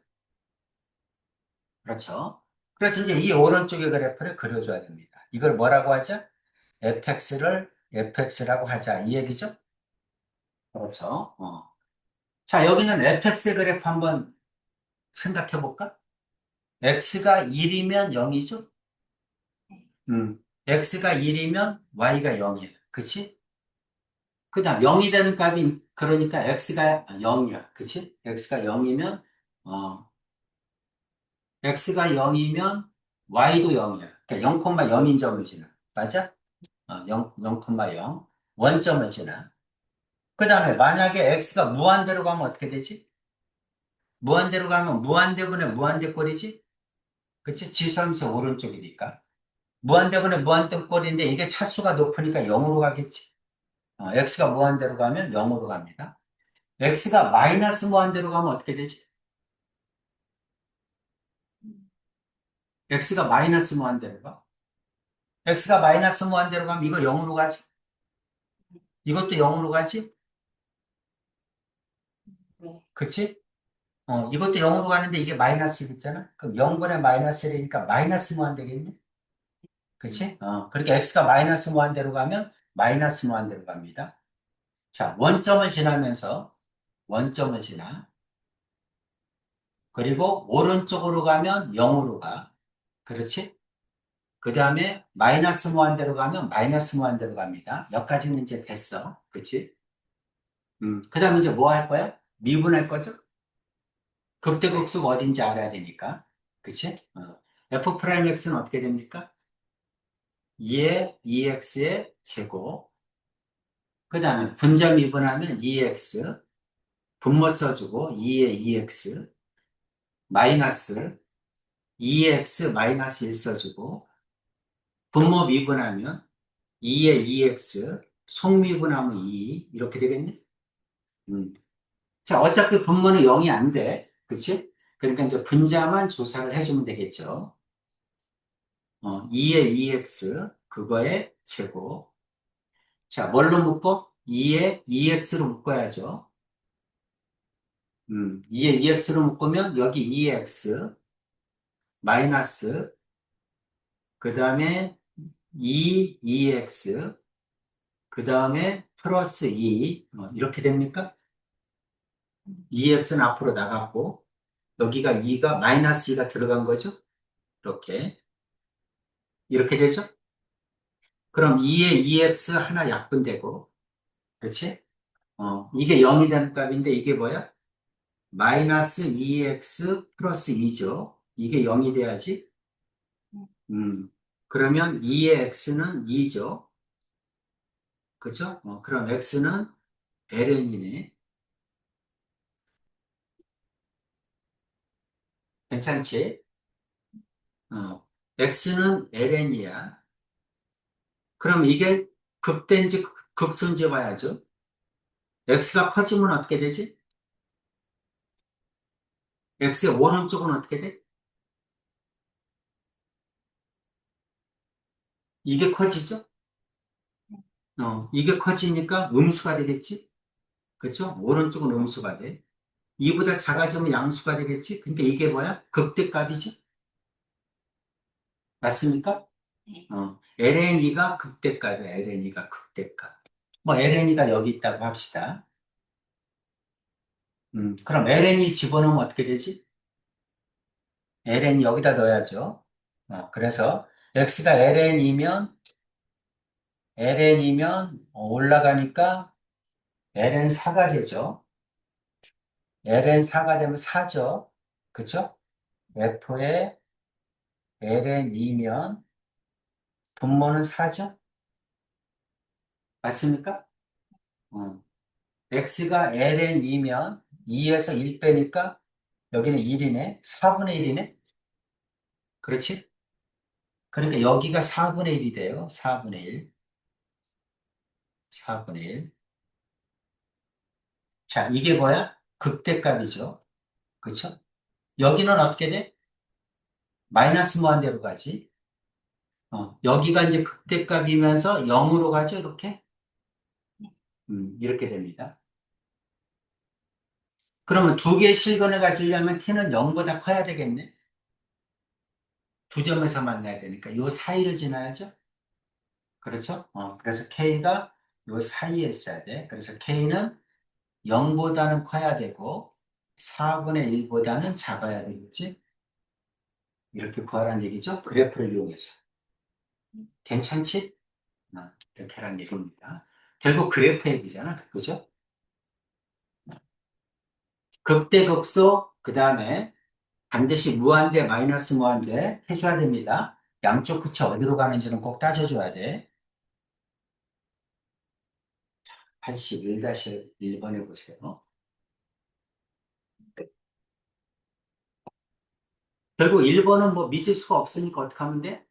그렇죠? 그래서 이제 이 오른쪽의 그래프를 그려줘야 됩니다. 이걸 뭐라고 하죠? fx를 fx라고 하자. 이 얘기죠? 그렇죠? 자, 여기는 fx의 그래프 한번 생각해 볼까? x가 1이면 0이죠? x가 1이면 y가 0이야. 그치? 그 다음 0이 되는 값이 그러니까 x가 0이야. 그치? x가 0이면 x가 0이면 y도 0이야. 그러니까 0,0인 점을 지나. 맞아? 0,0 원점을 지나. 그 다음에 만약에 x가 무한대로 가면 어떻게 되지? 무한대로 가면 무한대분의 무한대꼴이지? 그치? 지수함수 오른쪽이니까. 무한대분의 무한대꼴인데 이게 차수가 높으니까 0으로 가겠지. x가 무한대로 가면 0으로 갑니다. x가 마이너스 무한대로 가면 어떻게 되지? x가 마이너스 무한대로 가. x가 마이너스 무한대로 가면 이거 0으로 가지. 이것도 0으로 가지. 네. 그치? 이것도 0으로 가는데 이게 마이너스 1 있잖아. 그럼 0분의 마이너스 1이니까 마이너스 무한대겠네. 그치? 그렇게 x가 마이너스 무한대로 가면 마이너스 무한대로 갑니다. 자, 원점을 지나면서 원점을 지나. 그리고 오른쪽으로 가면 0으로 가. 그렇지? 그 다음에 마이너스 무한대로 가면 마이너스 무한대로 갑니다. 여기까지는 이제 됐어. 그치? 그 다음에 이제 뭐 할 거야? 미분할 거죠? 극대극소가 어딘지 알아야 되니까. 그치? f 프라임 x는 어떻게 됩니까? 2의 2x의 제곱. 그 다음에 분자 미분하면 2x. 분모 써주고 2의 2x. 마이너스 2x 마이너스 1 써주고. 분모 미분하면 2의 2x. 속미분하면 2. 이렇게 되겠네? 음. 자, 어차피 분모는 0이 안 돼. 그치? 그러니까 이제 분자만 조사를 해주면 되겠죠. 2의 2x, 그거의 제곱. 자, 뭘로 묶어? 2의 2x로 묶어야죠. 2의 2x로 묶으면 여기 2x, 마이너스, 그 다음에 2x, 그 다음에 플러스 2, 이렇게 됩니까? 2x는 앞으로 나갔고, 여기가 2가, 마이너스 2가 들어간 거죠? 이렇게. 이렇게 되죠? 그럼 2의 2x 하나 약분되고, 그렇지? 이게 0이 되는 값인데 이게 뭐야? 마이너스 2x 플러스 2죠. 이게 0이 돼야지. 음, 그러면 2의 x는 2죠. 그죠? 그럼 x는 ln이네. 괜찮지? x는 ln이야. 그럼 이게 극대인지 극소인지 봐야죠. x가 커지면 어떻게 되지? x의 오른쪽은 어떻게 돼? 이게 커지죠? 이게 커지니까 음수가 되겠지? 그렇죠? 오른쪽은 음수가 돼. 2보다 작아지면 양수가 되겠지? 그러니까 이게 뭐야? 극대값이지? 맞습니까? 네. LNE가 극대값이야. LNE가 극대값. 뭐 LNE가 여기 있다고 합시다. 그럼 LNE 집어넣으면 어떻게 되지? LNE 여기다 넣어야죠. 그래서 x가 ln이면 올라가니까 ln 4가 되죠. ln 4가 되면 4죠. 그쵸? f의 ln이면 분모는 4죠? 맞습니까? 어. x가 ln이면 2에서 1 빼니까 여기는 1이네. 4분의 1이네. 그렇지? 그러니까 여기가 4분의 1이 돼요. 4분의 1. 4분의 1. 자, 이게 뭐야? 극대값이죠. 그렇죠? 여기는 어떻게 돼? 마이너스 무한대로 가지. 여기가 이제 극대값이면서 0으로 가죠. 이렇게. 이렇게 됩니다. 그러면 두 개의 실근을 가지려면 t는 0보다 커야 되겠네. 두 점에서 만나야 되니까 요 사이를 지나야죠. 그렇죠? 그래서 k가 요 사이에 있어야 돼. 그래서 k는 0보다는 커야 되고 4분의 1보다는 작아야 되겠지? 이렇게 구하라는 얘기죠. 그래프를 이용해서. 괜찮지? 이렇게 하라는 얘기입니다. 결국 그래프 얘기잖아. 그죠? 극대극소, 그 다음에 반드시 무한대, 마이너스 무한대 해줘야 됩니다. 양쪽 끝이 어디로 가는지는 꼭 따져줘야 돼. 81-1번 해보세요. 결국 1번은 뭐 믿을 수가 없으니까 어떻게 하면 돼?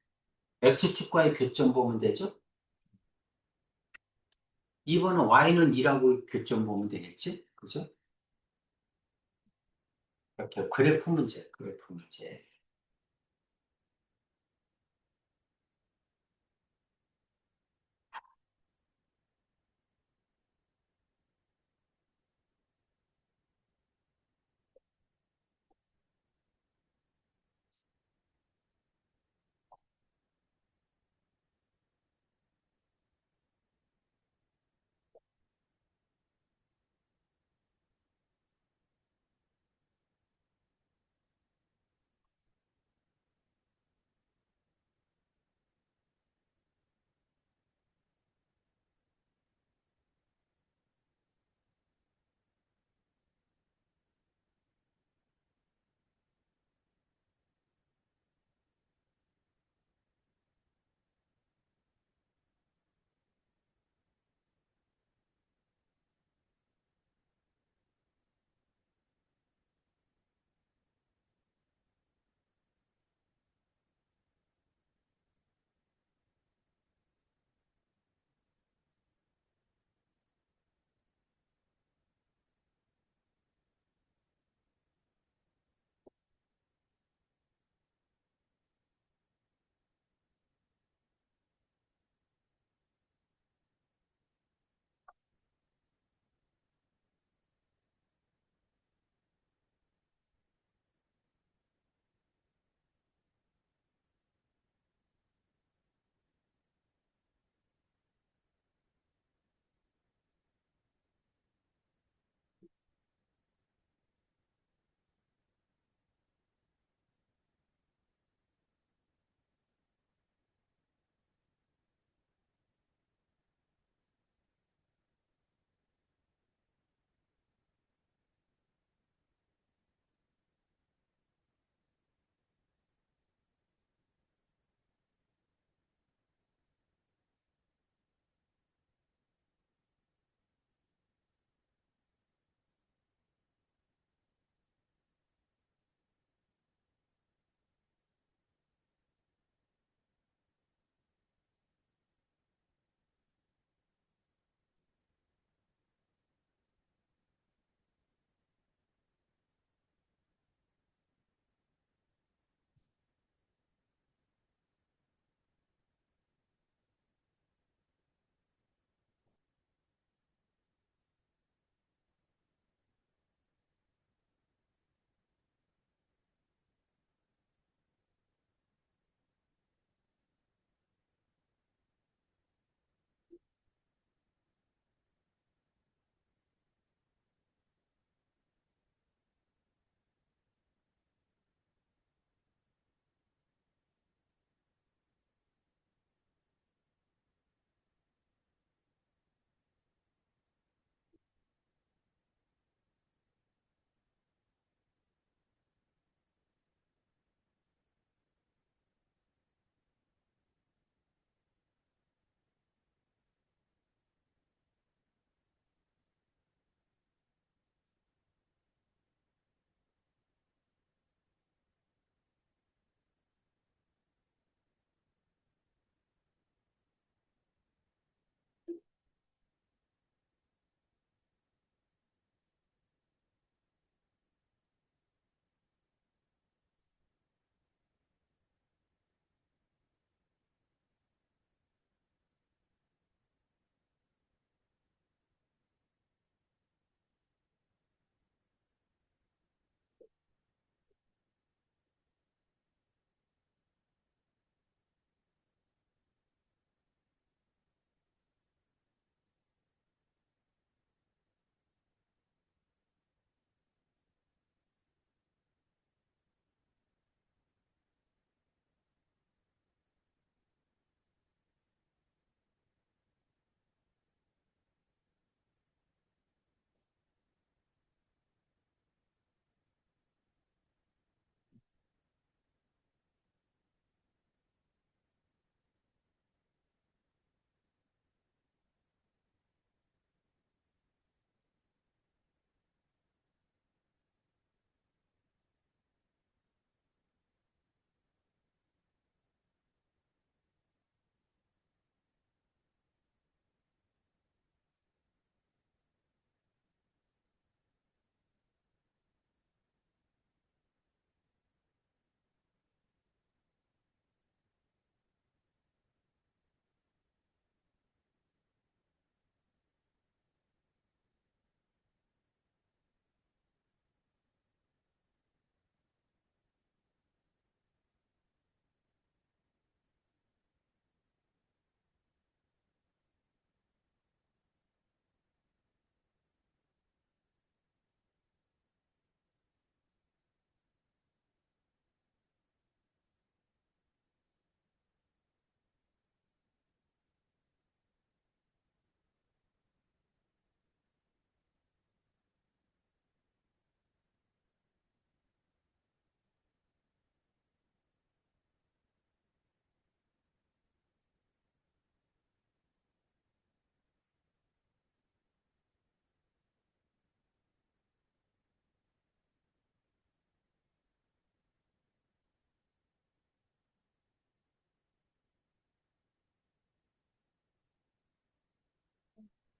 X축과의 교점 보면 되죠? 2번은 Y는 2라고 교점 보면 되겠지? 그죠? 이렇게 그래프 문제.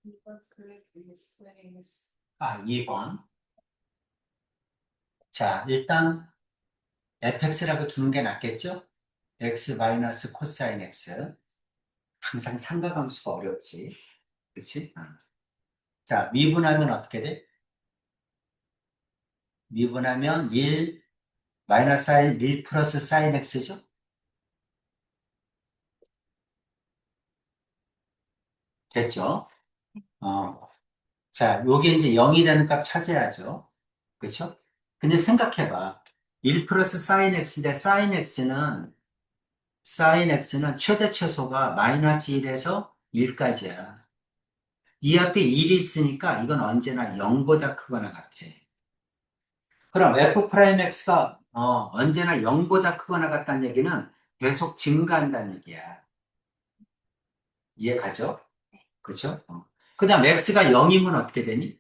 이거 그래프 그래야겠어. 2번. 자, 일단 fx라고 두는 게 낫겠죠? x 마이너스 코사인 x. 항상 삼가함수가 어렵지. 그치? 자, 미분하면 어떻게 돼? 미분하면 1 마이너스 사인 1 플러스 사인 x죠? 됐죠? 어. 자, 요게 이제 0이 되는 값 찾아야죠. 그쵸? 근데 생각해봐. 1 플러스 사인 x인데 사인 x는 최대 최소가 마이너스 1에서 1까지야. 이 앞에 1이 있으니까 이건 언제나 0보다 크거나 같아. 그럼 f 프라임 x가 언제나 0보다 크거나 같다는 얘기는 계속 증가한다는 얘기야. 이해 가죠? 그죠? 그 다음 x가 0이면 어떻게 되니?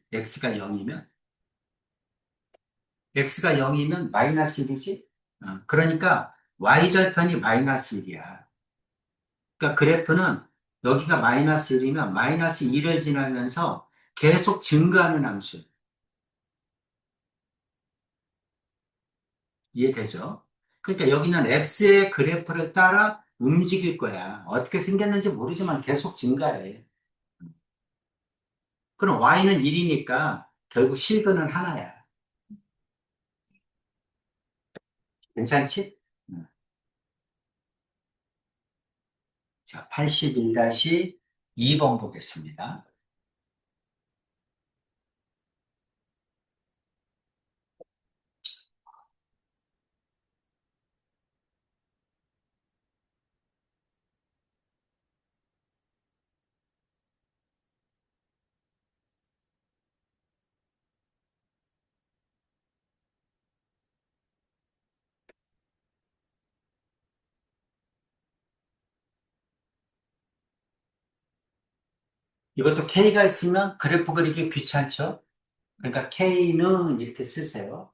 x가 0이면 마이너스 1이지? 그러니까 y절편이 마이너스 1이야. 그러니까 그래프는 여기가 마이너스 1이면 마이너스 1을 지나면서 계속 증가하는 함수. 이해되죠? 그러니까 여기는 x의 그래프를 따라 움직일 거야. 어떻게 생겼는지 모르지만 계속 증가해. 그럼 y는 1이니까 결국 실근은 하나야. 괜찮지? 음. 자, 81-2번 보겠습니다. 이것도 K가 있으면 그래프 그리기 귀찮죠? 그러니까 K는 이렇게 쓰세요.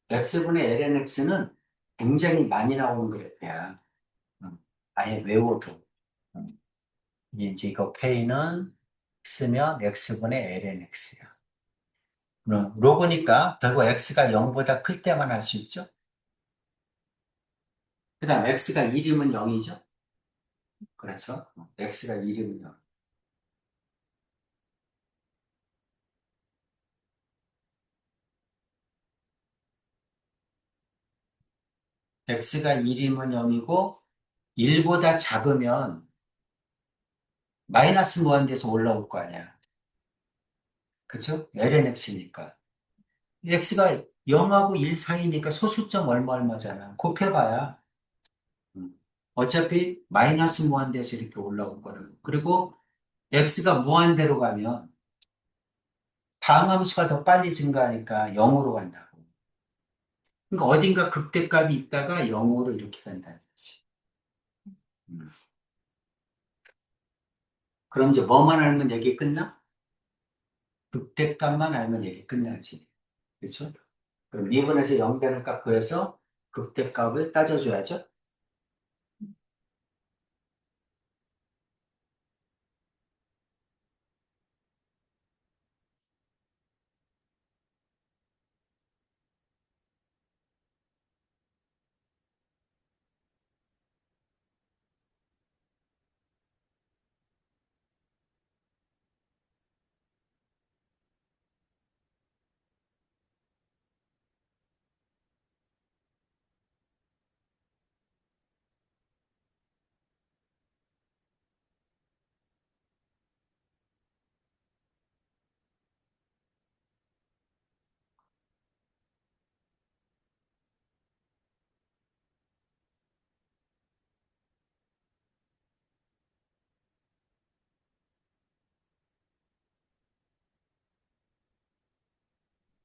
X분의 lnX는 굉장히 많이 나오는 그래프야. 음, 아예 외워도. 음, 이제 이거 K는 쓰면 X분의 lnX야. 로그니까 결국 X가 0보다 클 때만 할 수 있죠? 그 다음 X가 1이면 0이죠? 그렇죠? X가 1이면 0. X가 1이면 0이고 1보다 작으면 마이너스 무한대에서 올라올 거 아니야. 그쵸? lnx니까. x가 0하고 1 사이니까 소수점 얼마 얼마잖아. 곱해봐야. 음. 어차피 마이너스 무한대에서 이렇게 올라올 거라고. 그리고 x가 무한대로 가면 다항함수가 더 빨리 증가하니까 0으로 간다고. 그러니까 어딘가 극대값이 있다가 0으로 이렇게 간다는 거지. 음. 그럼 이제 뭐만 알면 얘기 끝나? 극대값만 알면 얘기 끝나지. 그렇죠? 그럼 미분에서 0 되는 값 구해서 극대값을 따져줘야죠.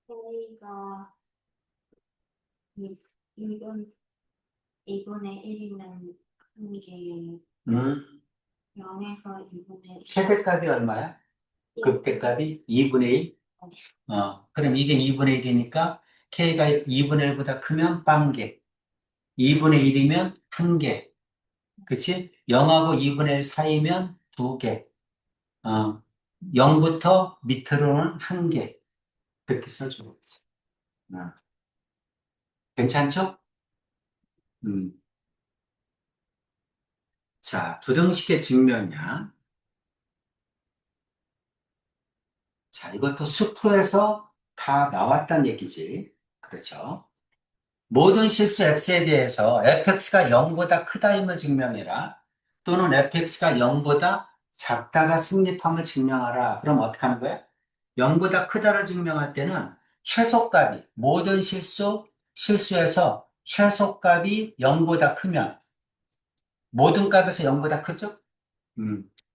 K가 이- 이분 이분의 1이면 이게 음, 0에서 2분의 최대값이 얼마야? 극대값이 2분의 1? 그럼 이게 2분의 1이니까 K가 2분의 1보다 크면 빵개, 2분의 1이면 한 개, 그치? 0하고 2분의 1 사이면 두 개, 0부터 밑으로는 한 개, 그렇게 써주는 거지. 어, 괜찮죠? 음. 자, 부등식의 증명이야. 자, 이것도 수프에서 다 나왔단 얘기지. 그렇죠? 모든 실수 x에 대해서 fx가 0보다 크다임을 증명해라. 또는 fx가 0보다 작다가 성립함을 증명하라. 그럼 어떻게 하는 거야? 0보다 크다를 증명할 때는 최소값이, 모든 실수에서 최소값이 0보다 크면, 모든 값에서 0보다 크죠?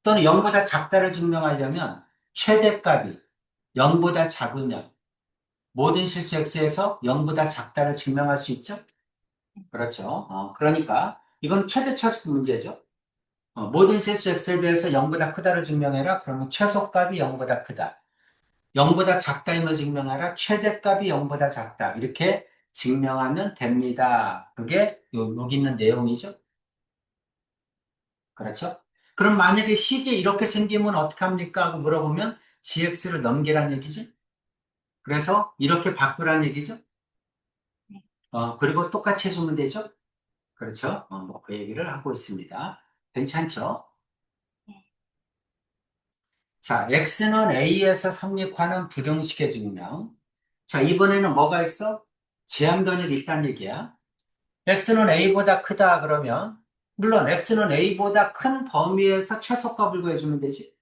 또는 0보다 작다를 증명하려면 최대값이 0보다 작으면, 모든 실수 x에서 0보다 작다를 증명할 수 있죠? 그렇죠. 그러니까 이건 최대 최소 문제죠. 모든 실수 x에 대해서 0보다 크다를 증명해라. 그러면 최소값이 0보다 크다. 0보다 작다임을 증명하라. 최대값이 0보다 작다. 이렇게 증명하면 됩니다. 그게 여기 있는 내용이죠. 그렇죠? 그럼 만약에 식이 이렇게 생기면 어떡합니까? 하고 물어보면 gx를 넘기란 얘기지. 그래서 이렇게 바꾸란 얘기죠. 그리고 똑같이 해주면 되죠. 그렇죠? 뭐그 얘기를 하고 있습니다. 괜찮죠? 자, X는 A에서 성립하는 부등식의 증명. 자, 이번에는 뭐가 있어? 제한 변역이 있다는 얘기야. X는 A보다 크다 그러면, 물론 X는 A보다 큰 범위에서 최소값을 구해주면 되지.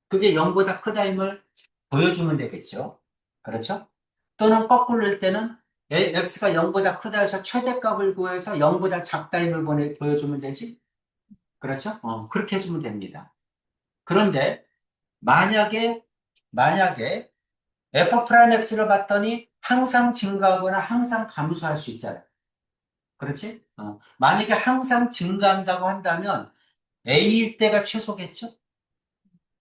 그게 0보다 크다임을 보여주면 되겠죠. 그렇죠? 또는 거꾸로 일 때는 X가 0보다 크다 해서 최대값을 구해서 0보다 작다임을 보여주면 되지. 그렇죠? 그렇게 해주면 됩니다. 그런데 만약에 만약에 f 프라임 x를 봤더니 항상 증가하거나 항상 감소할 수 있잖아요. 그렇지? 만약에 항상 증가한다고 한다면 a일 때가 최소겠죠?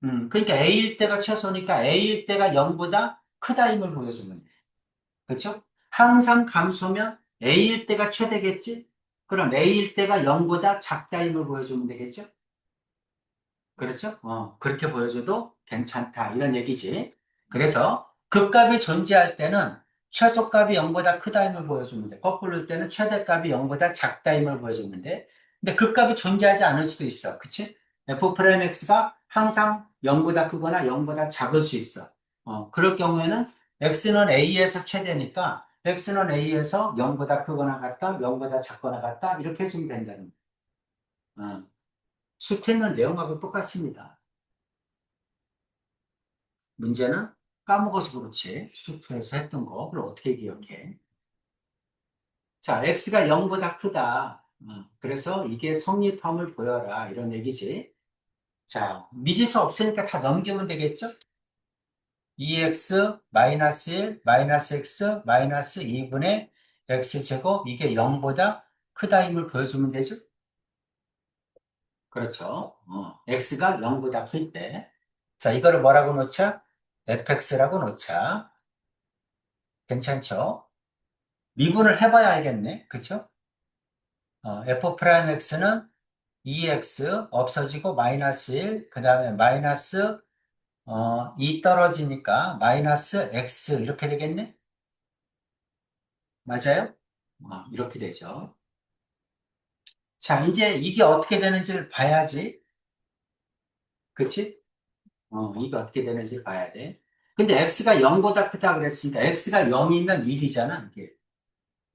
그러니까 a일 때가 최소니까 a일 때가 0보다 크다임을 보여주는 거예요. 그렇죠? 항상 감소면 a일 때가 최대겠지? 그럼 a일 때가 0보다 작다임을 보여주면 되겠죠? 그렇죠? 그렇게 보여줘도 괜찮다. 이런 얘기지. 그래서 극값이 존재할 때는 최소값이 0보다 크다임을 보여주면 돼. 거꾸로 일 때는 최대값이 0보다 작다임을 보여주면 돼. 근데 극값이 존재하지 않을 수도 있어. 그치? f 프라임 x가 항상 0보다 크거나 0보다 작을 수 있어. 그럴 경우에는 x는 a에서 최대니까 x는 a에서 0보다 크거나 같다, 0보다 작거나 같다. 이렇게 해주면 된다는 거야. 수태는 내용하고 똑같습니다. 문제는 까먹어서 그렇지. 슈퍼에서 했던 거. 그걸 어떻게 기억해? 자, x가 0보다 크다. 그래서 이게 성립함을 보여라. 이런 얘기지. 자, 미지수 없으니까 다 넘기면 되겠죠? 2x 마이너스 1 마이너스 x 마이너스 2분의 x제곱 이게 0보다 크다임을 보여주면 되죠? 그렇죠. x가 0보다 클 때. 자, 이거를 뭐라고 놓자? fx라고 놓자. 괜찮죠? 미분을 해봐야 알겠네. 그쵸? f 프라임 x는 2x 없어지고 마이너스 1, 그 다음에 마이너스 2 떨어지니까 마이너스 x 이렇게 되겠네? 맞아요? 이렇게 되죠. 자, 이제 이게 어떻게 되는지를 봐야지. 그치? 이게 어떻게 되는지 봐야 돼. 근데 x가 0보다 크다 그랬으니까 x가 0이면 1이잖아, 이게.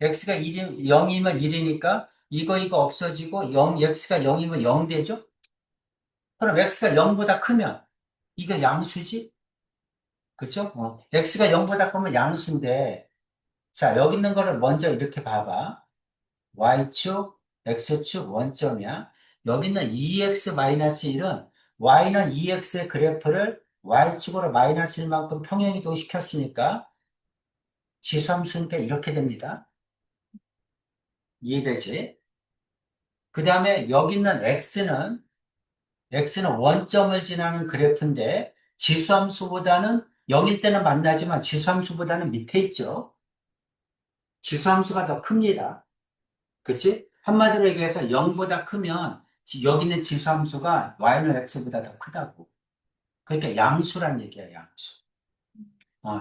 x가 1이, 0이면 1이니까 이거 없어지고 x가 0이면 0 되죠? 그럼 x가 0보다 크면 이거 양수지? 그쵸? x가 0보다 크면 양수인데 자, 여기 있는 거를 먼저 이렇게 봐봐. y축, x축 원점이야. 여기 있는 2x-1은 y는 2x의 그래프를 y축으로 마이너스 1만큼 평행이동 시켰으니까 지수함수니까 이렇게 됩니다. 이해되지? 그 다음에 여기 있는 x는 원점을 지나는 그래프인데 지수함수보다는 0일 때는 만나지만 지수함수보다는 밑에 있죠. 지수함수가 더 큽니다. 그치? 한마디로 얘기해서 0보다 크면 여기 있는 지수함수가 y는 x보다 더 크다고. 그러니까 양수란 얘기야, 양수.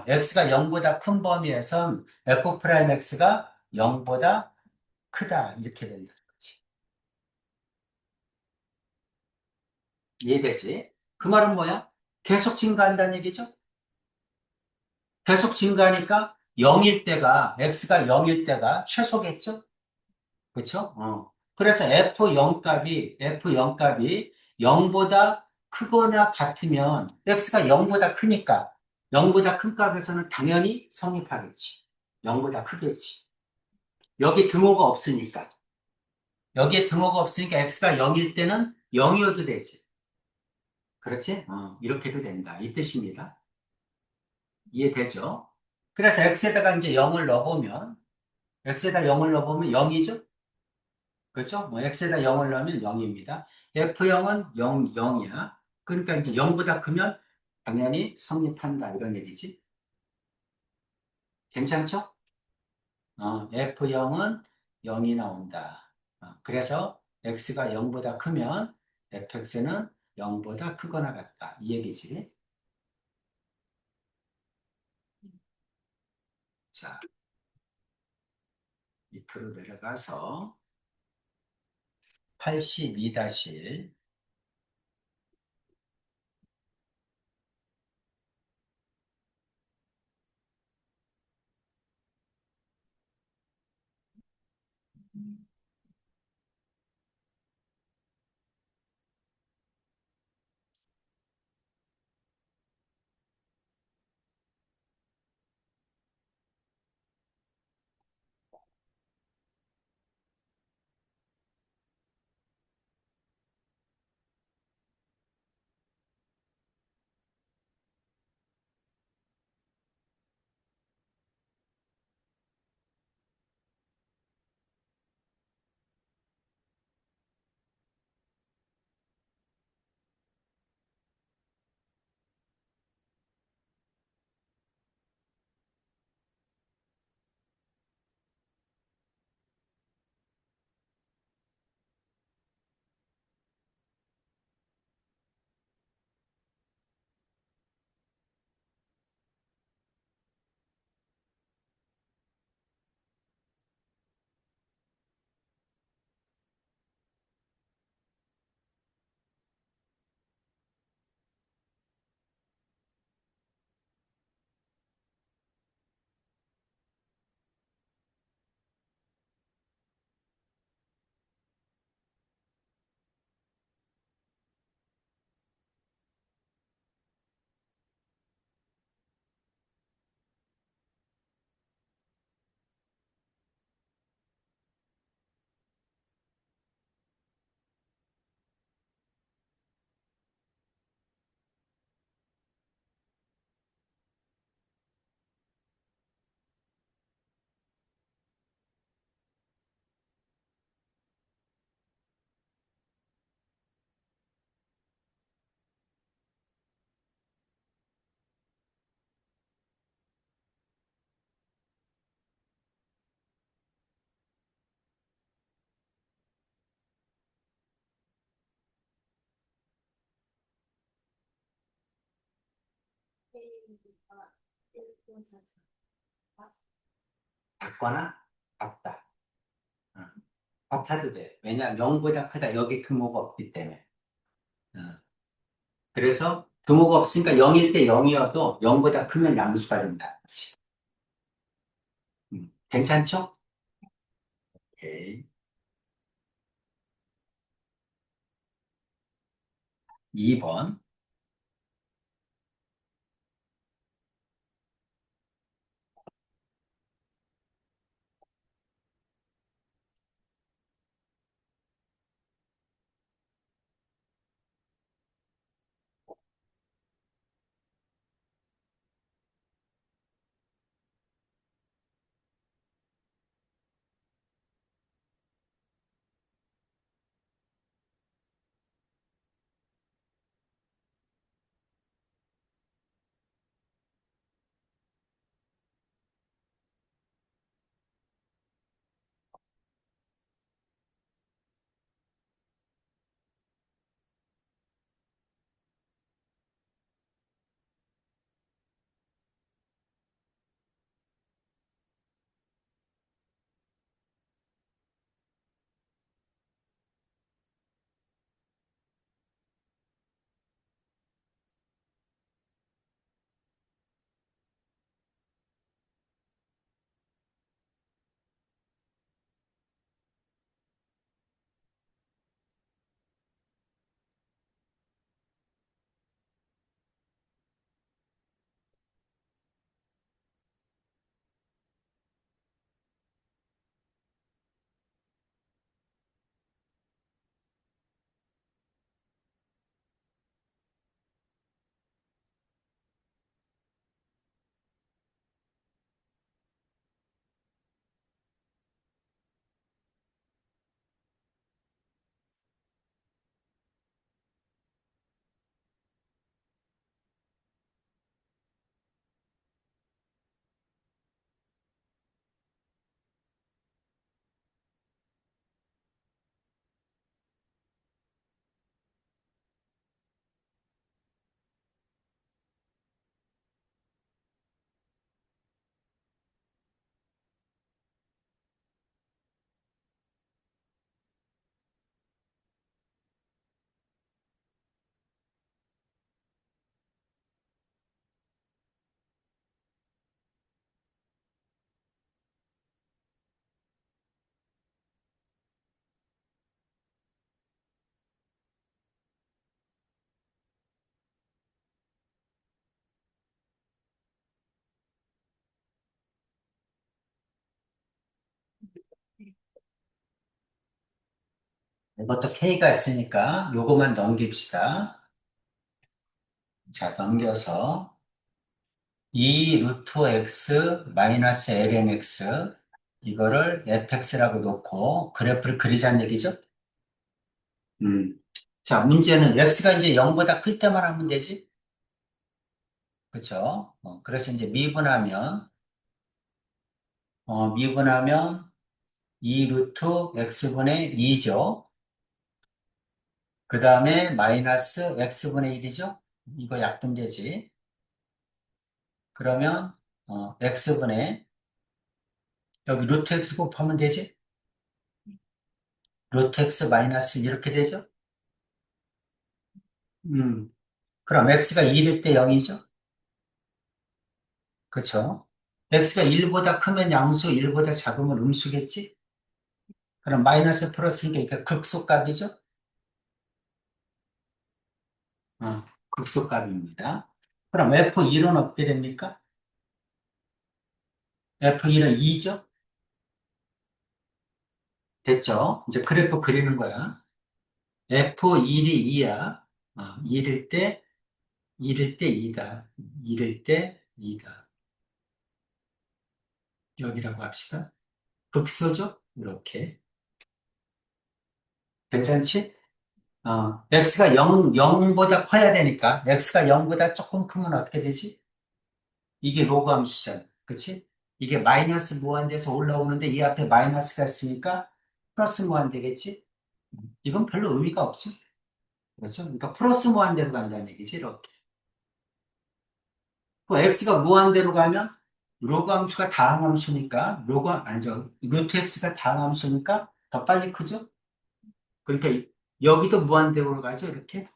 x가 0보다 큰 범위에선 f'x가 0보다 크다. 이렇게 된다는 거지. 이해되지? 그 말은 뭐야? 계속 증가한다는 얘기죠? 계속 증가하니까 0일 때가, x가 0일 때가 최소겠죠? 그렇죠? 그래서 F0 값이 0보다 크거나 같으면 x가 0보다 크니까 0보다 큰 값에서는 당연히 성립하겠지. 0보다 크겠지. 여기 등호가 없으니까. 여기에 등호가 없으니까 x가 0일 때는 0이어도 되지. 그렇지? 이렇게도 된다. 이 뜻입니다. 이해되죠? 그래서 x에다가 이제 0을 넣어보면 x에다 0을 넣어보면 0이죠? 그렇죠? 뭐 x에다 0을 넣으면 0입니다. F0은 0, 0이야. 그러니까 이제 0보다 크면 당연히 성립한다 이런 얘기지. 괜찮죠? F0은 0이 나온다. 그래서 x가 0보다 크면 fx는 0보다 크거나 같다. 이 얘기지. 자, 밑으로 내려가서 82-1. 같거나 같다. 어, 같아도 돼. 왜냐하면 0보다 크다. 여기 등호가 없기 때문에. 어, 그래서 등호가 없으니까 0일 때 0이어도 0보다 크면 양수가 된다. 괜찮죠? 오케이. 2번. 이것도 K가 있으니까 요거만 넘깁시다. 자, 넘겨서 2 루트 x 마이너스 ln x 이거를 fx라고 놓고 그래프를 그리자는 얘기죠? 음. 자, 문제는 x가 이제 0보다 클 때만 하면 되지? 그렇죠? 그래서 이제 미분하면 2 루트 x분의 2죠. 그 다음에 마이너스 x분의 1이죠? 이거 약분되지. 그러면 x분의 여기 루트 x 곱하면 되지? 루트 x 마이너스 이렇게 되죠? 음. 그럼 x가 1일 때 0이죠? 그렇죠? x가 1보다 크면 양수, 1보다 작으면 음수겠지? 그럼 마이너스 플러스니까 이게 극소값이죠? 극소값입니다. 그럼 F1은 어떻게 됩니까? F1은 2죠? 됐죠? 이제 그래프 그리는 거야. F1이 2야. 1일 때 2다. 1일 때 2다. 여기라고 합시다. 극소죠? 이렇게. 괜찮지? x가 0보다 커야 되니까, x가 0보다 조금 크면 어떻게 되지? 이게 로그 함수잖아. 그치? 이게 마이너스 무한대에서 올라오는데 이 앞에 마이너스가 있으니까 플러스 무한대겠지? 이건 별로 의미가 없죠. 그렇죠? 그러니까 플러스 무한대로 간다는 얘기지, 이렇게. 또 x가 무한대로 가면 로그 함수가 다항 함수니까, 아니죠. 루트 x가 다항 함수니까 더 빨리 크죠? 그러니까 여기도 무한대로 가죠, 이렇게.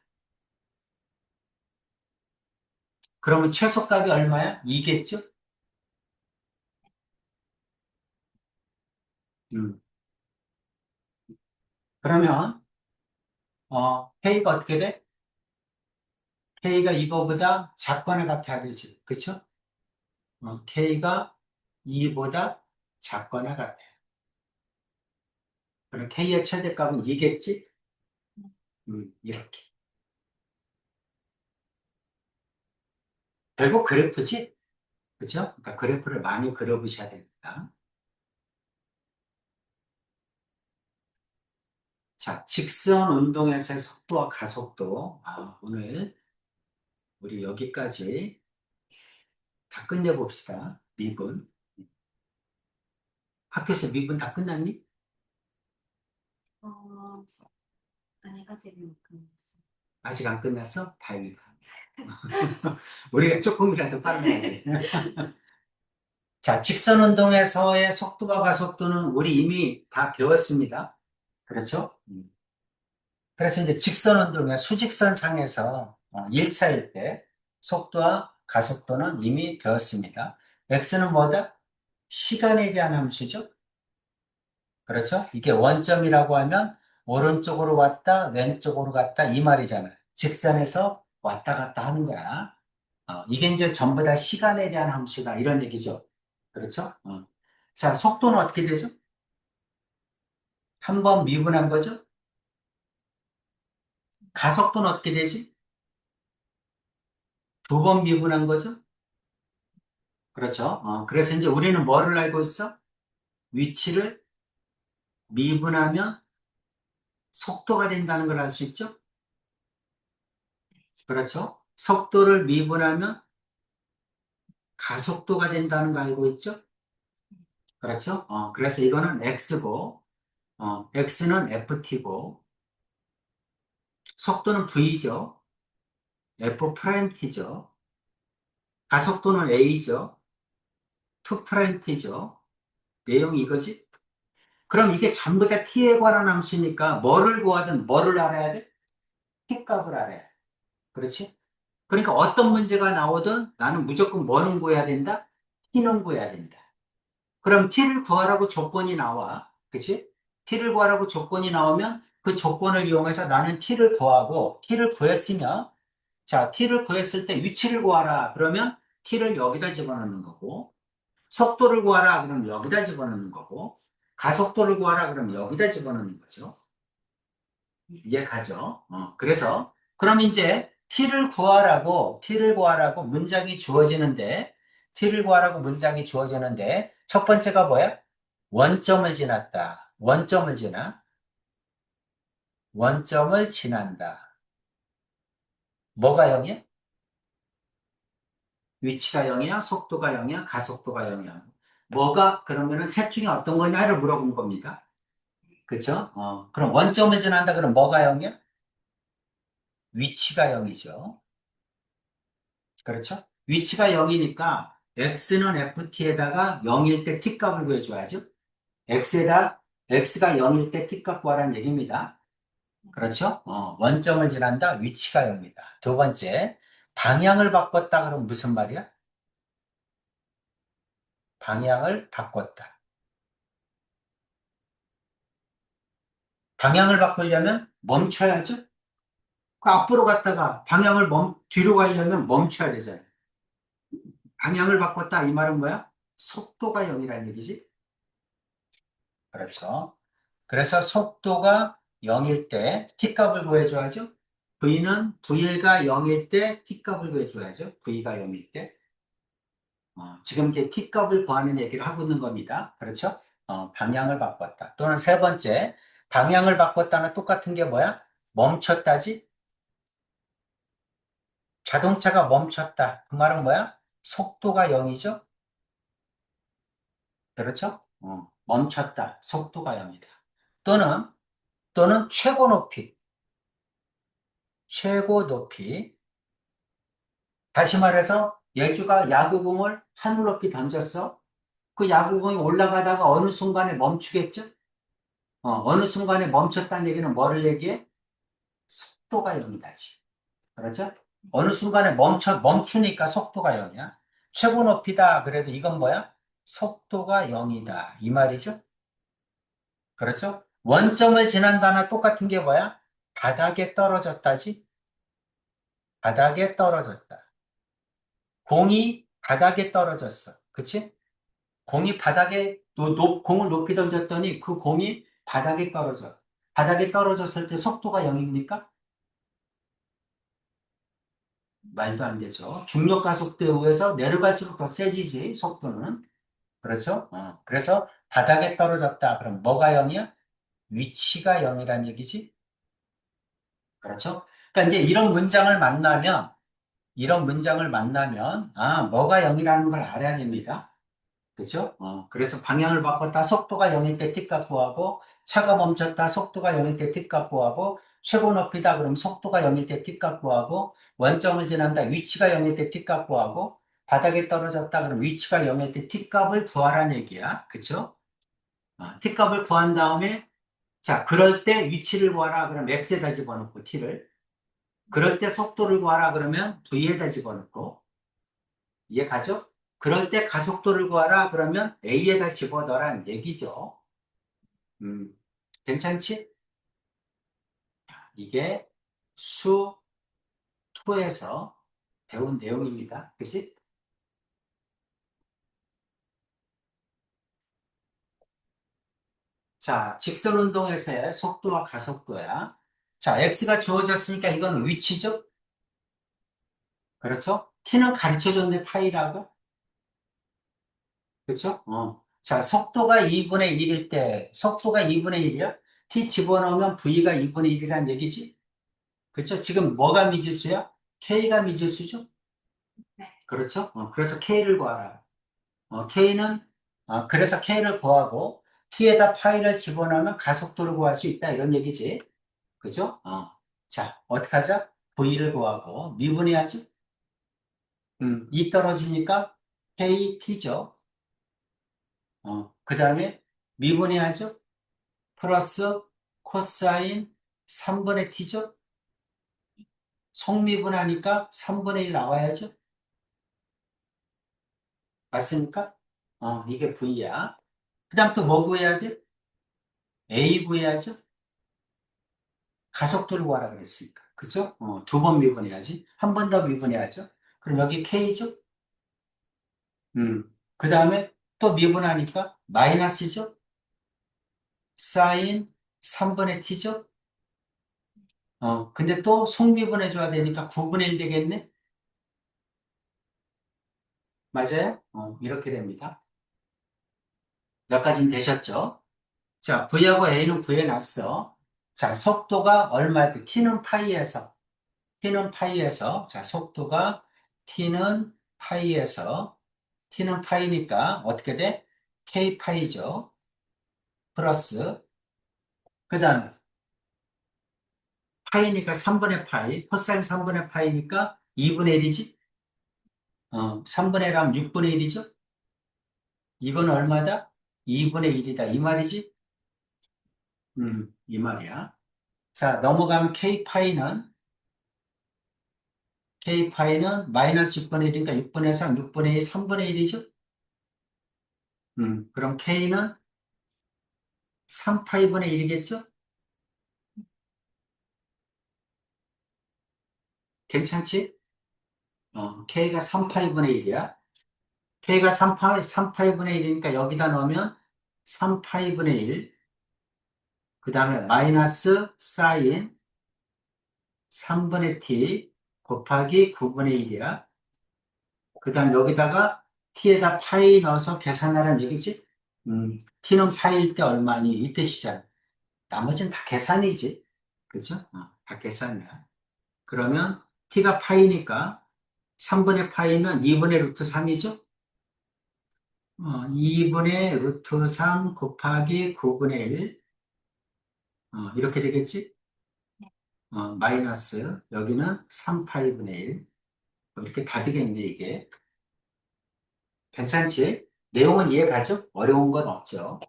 그러면 최소값이 얼마야? 2겠죠? 음. 그러면, K가 어떻게 돼? K가 이거보다 작거나 같아야 되지. 그쵸? K가 2보다 작거나 같아. 그럼 K의 최대값은 2겠지? 이렇게. 결국 그래프지? 그쵸? 그러니까 그래프를 많이 그려보셔야 됩니다. 자, 직선 운동에서의 속도와 가속도. 오늘 우리 여기까지 다 끝내봅시다. 미분. 학교에서 미분 다 끝났니? 어, 아니, 아직은 끝났어요. 아직 안 끝났어? 다행이다. 우리가 조금이라도 빨리. 자, 직선 운동에서의 속도와 가속도는 우리 이미 다 배웠습니다. 그렇죠? 그래서 이제 직선 운동의 수직선 상에서 1차일 때 속도와 가속도는 이미 배웠습니다. x는 뭐다? 시간에 대한 함수죠? 그렇죠? 이게 원점이라고 하면 오른쪽으로 왔다, 왼쪽으로 갔다 이 말이잖아요. 직선에서 왔다 갔다 하는 거야. 이게 이제 전부 다 시간에 대한 함수다 이런 얘기죠. 그렇죠? 자, 속도는 어떻게 되죠? 한 번 미분한 거죠? 가속도는 어떻게 되지? 두 번 미분한 거죠? 그렇죠? 그래서 이제 우리는 뭐를 알고 있어? 위치를 미분하면 속도가 된다는 걸 알 수 있죠? 그렇죠? 속도를 미분하면 가속도가 된다는 거 알고 있죠? 그렇죠? 그래서 이거는 x고, x는 ft고, 속도는 v죠. f 프라임 t죠. 가속도는 a죠. 2 프라임 t죠. 내용이 이거지? 그럼 이게 전부 다 t에 관한 함수니까 뭐를 구하든 뭐를 알아야 돼? t 값을 알아야 돼. 그렇지? 그러니까 어떤 문제가 나오든 나는 무조건 뭐는 구해야 된다? t는 구해야 된다. 그럼 t를 구하라고 조건이 나와. 그치? t를 구하라고 조건이 나오면 그 조건을 이용해서 나는 t를 구하고 t를 구했으면 자, t를 구했을 때 위치를 구하라. 그러면 t를 여기다 집어넣는 거고 속도를 구하라. 그러면 여기다 집어넣는 거고 가속도를 구하라. 그러면 여기다 집어넣는 거죠. 이해 가죠? 그래서, 그럼 이제 t를 구하라고 문장이 주어지는데, t를 구하라고 문장이 주어지는데, 첫 번째가 뭐야? 원점을 지났다. 원점을 지나. 원점을 지난다. 뭐가 0이야? 위치가 0이야? 속도가 0이야? 가속도가 0이야? 뭐가, 그러면은 셋 중에 어떤 거냐를 물어본 겁니다. 그쵸? 그럼 원점을 지난다. 그럼 뭐가 0이야? 위치가 0이죠. 그렇죠? 위치가 0이니까 x는 ft에다가 0일 때 t값을 구해줘야죠. x가 0일 때 t값 구하라는 얘기입니다. 그렇죠? 원점을 지난다. 위치가 0이다. 두 번째, 방향을 바꿨다. 그럼 무슨 말이야? 방향을 바꿨다. 방향을 바꾸려면 멈춰야죠. 그 앞으로 갔다가 뒤로 가려면 멈춰야 되잖아요. 방향을 바꿨다. 이 말은 뭐야? 속도가 0이라는 얘기지. 그렇죠. 그래서 속도가 0일 때 t값을 구해줘야죠. V가 0일 때 t값을 구해줘야죠. V가 0일 때. 지금 이제 t값을 구하는 얘기를 하고 있는 겁니다. 그렇죠? 방향을 바꿨다. 또는 세 번째, 방향을 바꿨다는 똑같은 게 뭐야? 멈췄다지? 자동차가 멈췄다. 그 말은 뭐야? 속도가 0이죠? 그렇죠? 멈췄다. 속도가 0이다. 또는, 최고 높이. 최고 높이. 다시 말해서 예주가 야구공을 하늘 높이 던졌어. 그 야구공이 올라가다가 어느 순간에 멈추겠죠? 어느 순간에 멈췄다는 얘기는 뭐를 얘기해? 속도가 0이다지. 그렇죠? 어느 순간에 멈추니까 속도가 0이야. 최고 높이다. 그래도 이건 뭐야? 속도가 0이다. 이 말이죠? 그렇죠? 원점을 지난다나 똑같은 게 뭐야? 바닥에 떨어졌다지? 바닥에 떨어졌다. 공이 바닥에 떨어졌어. 그치? 공이 바닥에, 공을 높이 던졌더니 그 공이 바닥에 떨어져. 바닥에 떨어졌을 때 속도가 0입니까? 말도 안 되죠. 중력 가속도에 의해서 내려갈수록 더 세지지, 속도는. 그렇죠? 그래서 바닥에 떨어졌다. 그럼 뭐가 0이야? 위치가 0이란 얘기지? 그렇죠? 그러니까 이제 이런 문장을 만나면, 뭐가 0이라는 걸 알아야 됩니다. 그죠? 그래서 방향을 바꿨다 속도가 0일 때 t값 구하고 차가 멈췄다 속도가 0일 때 t값 구하고 최고 높이다 그럼 속도가 0일 때 t값 구하고 원점을 지난다 위치가 0일 때 t값 구하고 바닥에 떨어졌다 그럼 위치가 0일 때 t값을 구하라는 얘기야. 그죠? t값을 구한 다음에 자 그럴 때 위치를 구하라 그럼 x에다 집어넣고 t를 그럴 때 속도를 구하라 그러면 v에다 집어넣고 이해 가죠? 그럴 때 가속도를 구하라 그러면 A에다 집어넣으란 얘기죠. 음, 괜찮지? 이게 수2에서 배운 내용입니다. 그치? 자, 직선 운동에서의 속도와 가속도야. 자, X가 주어졌으니까 이건 위치죠? 그렇죠? T는 가르쳐줬네, 파이라고. 그렇죠? 자, 속도가 2분의 1이야? T 집어넣으면 V가 2분의 1이란 얘기지? 그렇죠? 지금 뭐가 미지수야? K가 미지수죠? 네. 그렇죠? 그래서 K를 구하라. 그래서 K를 구하고 T에다 파이를 집어넣으면 가속도를 구할 수 있다. 이런 얘기지. 그죠? 자, 어떻게 하자? V를 구하고 미분해야지. 이 떨어지니까 KT죠. 그 다음에 미분해야죠. 플러스 코사인 3분의 T죠. 속미분하니까 3분의 1 나와야죠. 맞습니까? 이게 V야. 그 다음 또 뭐 구해야 돼? A 구해야죠. 가속도를 구하라 그랬으니까. 그죠? 두 번 미분해야지. 한 번 더 미분해야죠. 그럼 여기 K죠? 그 다음에 또 미분하니까 마이너스죠? 사인 3분의 T죠? 근데 또 속미분해줘야 되니까 9분의 1 되겠네? 맞아요? 이렇게 됩니다. 몇 가지는 되셨죠? 자, V하고 A는 구해놨어. 자, 속도가 얼마, t는 파이에서, 자, 속도가 t는 파이니까 어떻게 돼? k 파이죠. 플러스, 그 다음, 파이니까 3분의 파이, 코사인 3분의 파이니까 2분의 1이지? 3분의 1 하면 6분의 1이죠? 이건 얼마다? 2분의 1이다. 이 말이지? 이 말이야. 자, 넘어가면 K파이는 마이너스 6분의 1이니까 6분의 3, 6분의 2, 3분의 1이죠? 그럼 K는 3파이분의 1이겠죠? 괜찮지? K가 3파이분의 1이야. K가 3파이분의 1이니까 여기다 넣으면 3파이분의 1, 그 다음에 마이너스 사인 3분의 T 곱하기 9분의 1이야. 그 다음 여기다가 T에다 파이 넣어서 계산하라는 얘기지? T는 파이일 때 얼마니? 이 뜻이잖아. 나머지는 다 계산이지. 그죠? 다 계산이야. 그러면 t가 파이니까 3분의 파이면 2분의 루트 3이죠? 2분의 루트 3 곱하기 9분의 1. 이렇게 되겠지? 마이너스 여기는 3파이분의 1. 이렇게 답이겠네, 이게. 괜찮지? 내용은 이해가죠? 어려운 건 없죠?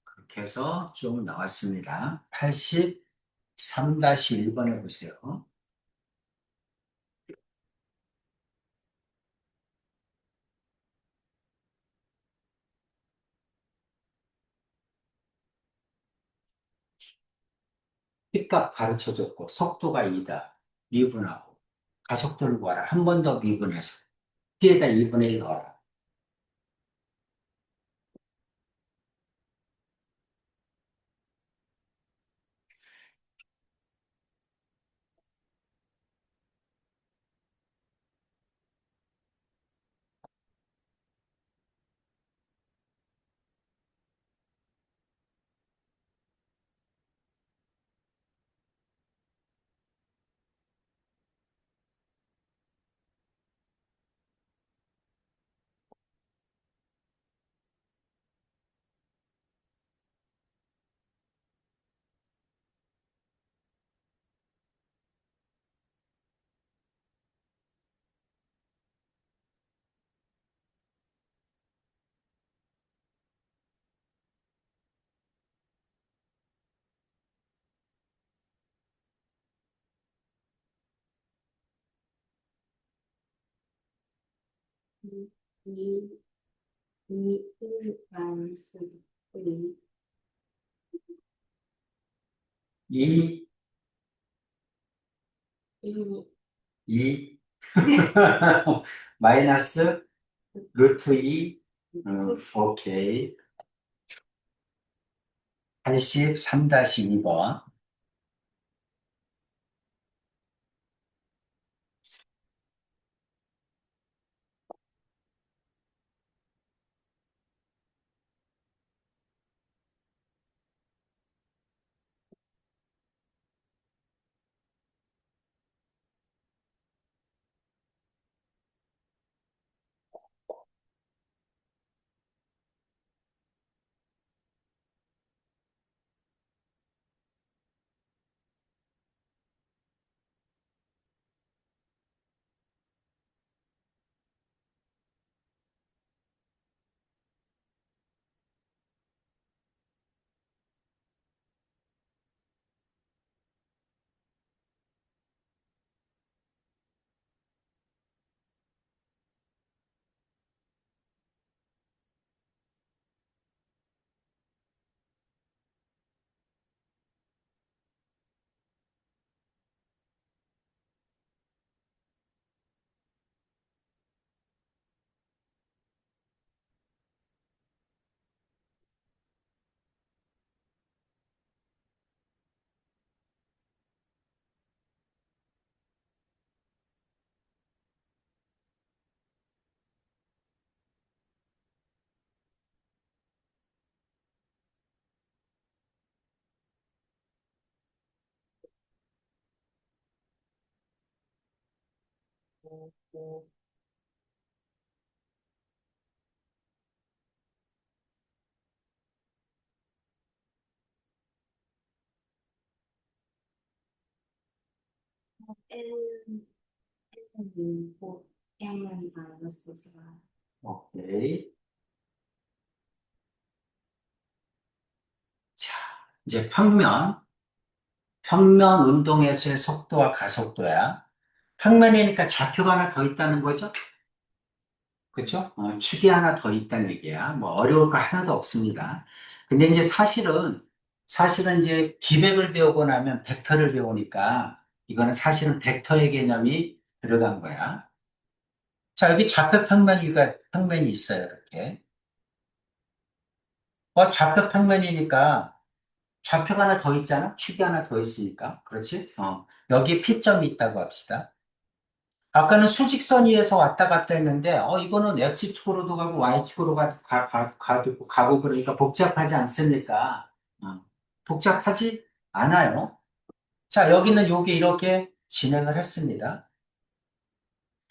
그렇게 해서 좀 나왔습니다. 83-1번에 보세요. B값 가르쳐줬고 속도가 2다. 미분하고 가속도를 구하라. 한 번 더 미분해서 T에다 2분의 1 넣어라. 이, 이, 1 마이너스 2, 2, 1, 2, 마이너스 루트 2, 오케이. 83-2번. L L은 뭐 M은 마이너스 4. 오케이. 자, 이제 평면 운동에서의 속도와 가속도야. 평면이니까 좌표가 하나 더 있다는 거죠? 그렇죠? 축이 하나 더 있다는 얘기야. 뭐 어려울 거 하나도 없습니다. 근데 이제 사실은 이제 기백을 배우고 나면 벡터를 배우니까 이거는 사실은 벡터의 개념이 들어간 거야. 자, 여기 좌표 평면이 있어요. 이렇게. 좌표 평면이니까 좌표가 하나 더 있잖아? 축이 하나 더 있으니까. 그렇지? 여기에 P점이 있다고 합시다. 아까는 수직선 위에서 왔다 갔다 했는데, 이거는 X축으로도 가고 Y축으로 가고 그러니까 복잡하지 않습니까? 어, 복잡하지 않아요. 자, 여기는 요게 이렇게 진행을 했습니다.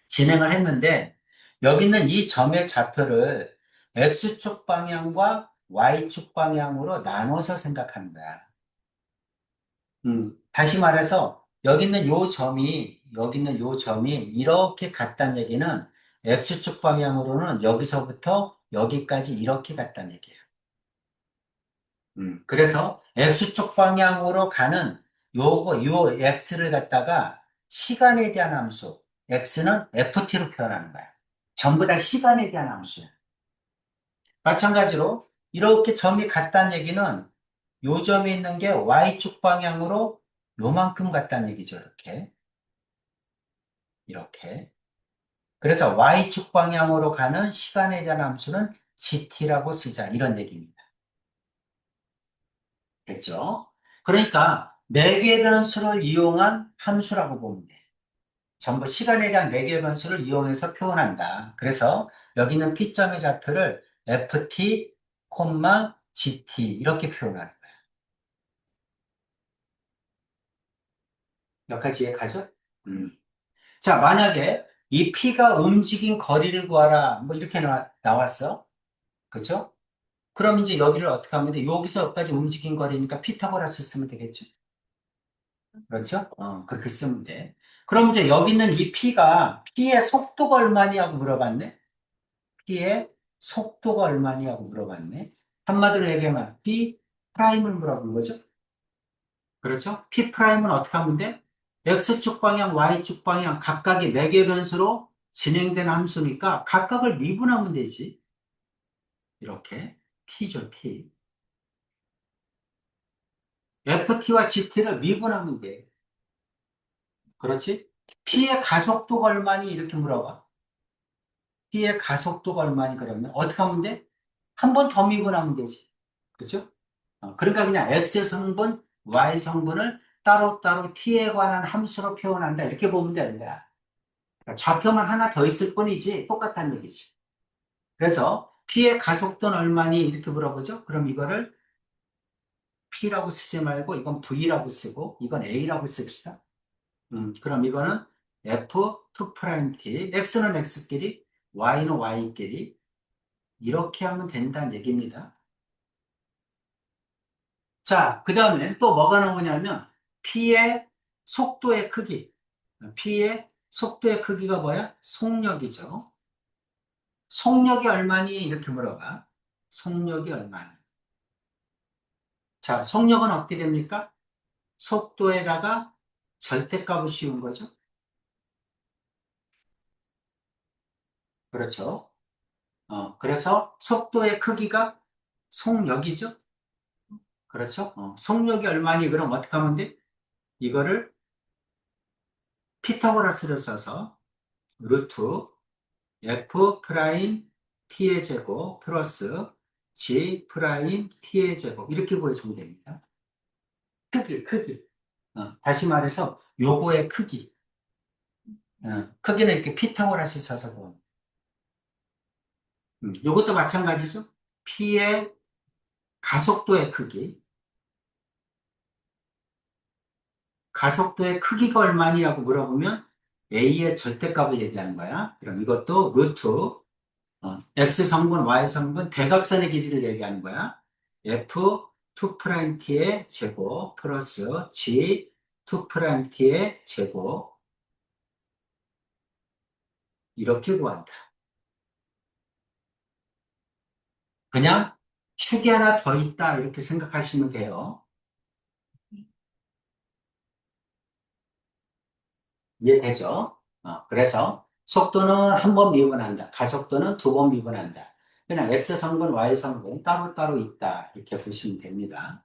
진행을 했는데, 여기는 이 점의 좌표를 X축 방향과 Y축 방향으로 나눠서 생각하는 거야. 다시 말해서 여기 있는 요 점이 이렇게 갔다는 얘기는 X축 방향으로는 여기서부터 여기까지 이렇게 갔다는 얘기예요. 그래서 X축 방향으로 가는 요 X를 갖다가 시간에 대한 함수, X는 FT로 표현하는 거야. 전부 다 시간에 대한 함수야. 마찬가지로 이렇게 점이 같다는 얘기는 요 점이 있는 게 Y축 방향으로 요만큼 같다는 얘기죠. 이렇게. 그래서 Y축 방향으로 가는 시간에 대한 함수는 GT라고 쓰자. 이런 얘기입니다. 됐죠? 그러니까 매개 변수를 이용한 함수라고 보면 돼. 전부 시간에 대한 매개 변수를 이용해서 표현한다. 그래서 여기는 P점의 좌표를 FT, GT 이렇게 표현하는 거예요. 여기까지 이해가죠? 음. 자, 만약에 이 P가 움직인 거리를 구하라. 뭐 이렇게 나왔어. 그죠? 그럼 이제 여기를 어떻게 하면 돼? 여기서 여기까지 움직인 거리니까 피타고라스 쓰면 되겠죠? 그렇죠? 그렇게 쓰면 돼. 그럼 이제 여기 있는 이 P의 속도가 얼마냐고 물어봤네? P의 속도가 얼마냐고 물어봤네? 한마디로 얘기하면 P 프라임을 물어본 거죠? 그렇죠? P 프라임은 어떻게 하면 돼? X축 방향, Y축 방향 각각의 매개 변수로 진행된 함수니까 각각을 미분하면 되지. 이렇게. T죠, T. FT와 GT를 미분하면 돼. 그렇지? P의 가속도가 얼마니? 이렇게 물어봐. P의 가속도가 얼마니? 그러면 어떻게 하면 돼? 한 번 더 미분하면 되지. 그렇죠? 그러니까 그냥 X의 성분, Y 성분을 따로따로 T에 관한 함수로 표현한다. 이렇게 보면 되는 거야. 그러니까 좌표만 하나 더 있을 뿐이지 똑같다는 얘기지. 그래서 P의 가속도는 얼마니? 이렇게 물어보죠. 그럼 이거를 P라고 쓰지 말고 이건 V라고 쓰고 이건 A라고 씁시다. 그럼 이거는 F2'T, X는 X끼리, Y는 Y끼리 이렇게 하면 된다는 얘기입니다. 자, 그 다음에 또 뭐가 나오냐면 P의 속도의 크기. P의 속도의 크기가 뭐야? 속력이죠. 속력이 얼마니? 이렇게 물어봐. 속력이 얼마니? 자, 속력은 어떻게 됩니까? 속도에다가 절대값을 씌운 거죠. 그렇죠. 그래서 속도의 크기가 속력이죠. 그렇죠. 속력이 얼마니? 그럼 어떻게 하면 돼? 이거를 피타고라스를 써서 루트 F 프라임 T의 제곱 플러스 G 프라임 T의 제곱 이렇게 보여주면 됩니다. 크기. 다시 말해서 요거의 크기. 크기는 이렇게 피타고라스 써서 보면. 요것도 마찬가지죠. P의 가속도의 크기. 가속도의 크기가 얼마냐고 물어보면 A의 절대값을 얘기하는 거야. 그럼 이것도 루트, X 성분, Y 성분, 대각선의 길이를 얘기하는 거야. F 2'T의 제곱 플러스 G 2'T의 제곱 이렇게 구한다. 그냥 축이 하나 더 있다 이렇게 생각하시면 돼요. 이해되죠? 그래서 속도는 한 번 미분한다. 가속도는 두 번 미분한다. 그냥 X 성분, Y 성분 따로따로 있다. 이렇게 보시면 됩니다.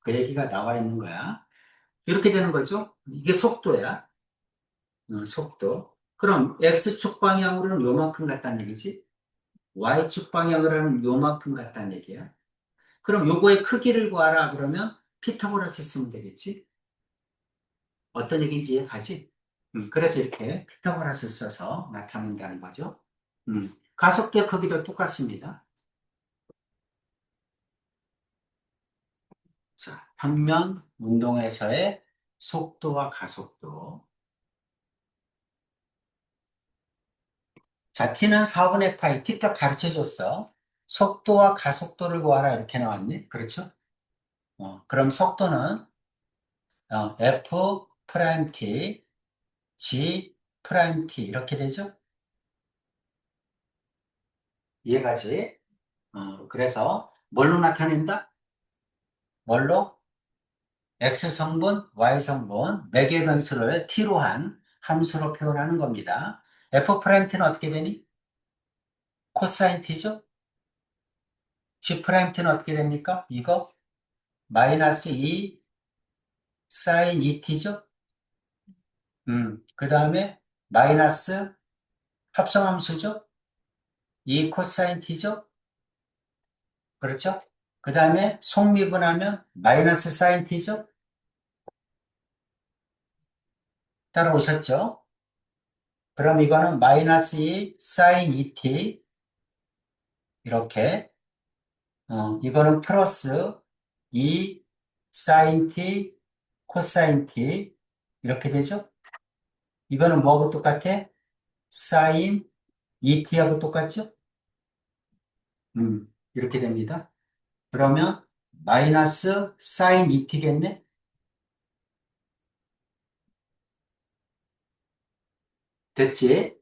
그 얘기가 나와 있는 거야. 이렇게 되는 거죠? 이게 속도야. 속도. 그럼 X축 방향으로는 요만큼 같다는 얘기지? Y축 방향으로는 요만큼 같다는 얘기야. 그럼 요거의 크기를 구하라 그러면 피타고라스 쓰면 되겠지? 어떤 얘기인지 이해가지? 그래서 이렇게 피타고라스 써서 나타낸다는 거죠. 가속도의 크기도 똑같습니다. 자, 평면 운동에서의 속도와 가속도. 자, t는 4분의 파이, t값 가르쳐 줬어. 속도와 가속도를 구하라 이렇게 나왔니? 그렇죠? 그럼 속도는 f 프라임 t, g 프라임 t 이렇게 되죠? 이해가지? 그래서 뭘로 나타낸다? 뭘로? X 성분, Y 성분, 매개 변수를 t로 한 함수로 표현하는 겁니다. f 프라임 t는 어떻게 되니? 코사인 t죠? g 프라임 t는 어떻게 됩니까? 이거 마이너스 2 사인 2t죠? 그 다음에 마이너스 합성함수죠? 2 코사인 t죠? 그렇죠? 그 다음에 속미분하면 마이너스 사인 t죠? 따라오셨죠? 그럼 이거는 마이너스 2 사인 2t 이렇게 이거는 플러스 2 사인 t 코사인 t 이렇게 되죠? 이거는 뭐하고 똑같아? 사인 2t하고 똑같죠? 이렇게 됩니다. 그러면 마이너스 사인 2t겠네? 됐지?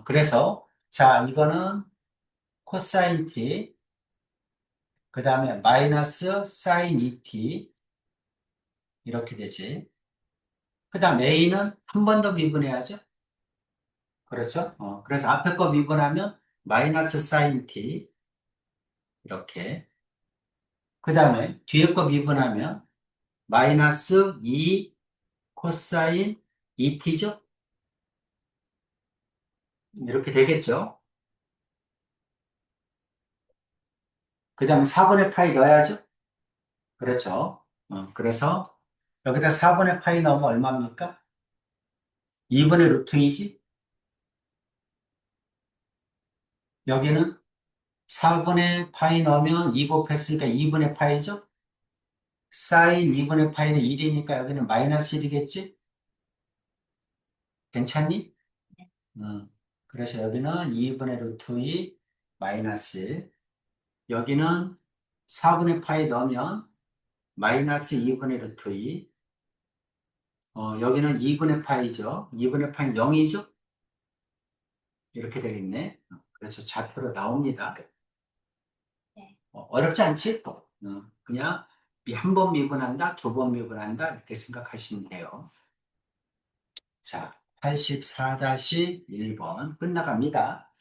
그래서 자 이거는 코사인 t 그 다음에 마이너스 사인 2t 이렇게 되지. 그 다음 a는 한 번 더 미분해야죠. 그렇죠? 그래서 앞에 거 미분하면 마이너스 사인 t 이렇게. 그 다음에 뒤에 거 미분하면 마이너스 2 코사인 2t죠? 이렇게 되겠죠? 그 다음에 4분의 파이 넣어야죠? 그렇죠? 그래서 여기다 4분의 파이 넣으면 얼마입니까? 2분의 루트 2지? 여기는 4분의 파이 넣으면 2 곱했으니까 2분의 파이죠? 사인 2분의 파이는 1이니까 여기는 마이너스 1이겠지? 괜찮니? 음, 그래서 여기는 2분의 루트 2 마이너스 1. 여기는 4분의 파이 넣으면 마이너스 2분의 루트 2. 여기는 2분의 파이죠. 2분의 파이는 0이죠? 이렇게 되겠네. 그래서 좌표로 나옵니다. 네. 어렵지 않지? 그냥 한 번 미분한다, 두 번 미분한다, 이렇게 생각하시면 돼요. 자, 84-1번 끝나갑니다.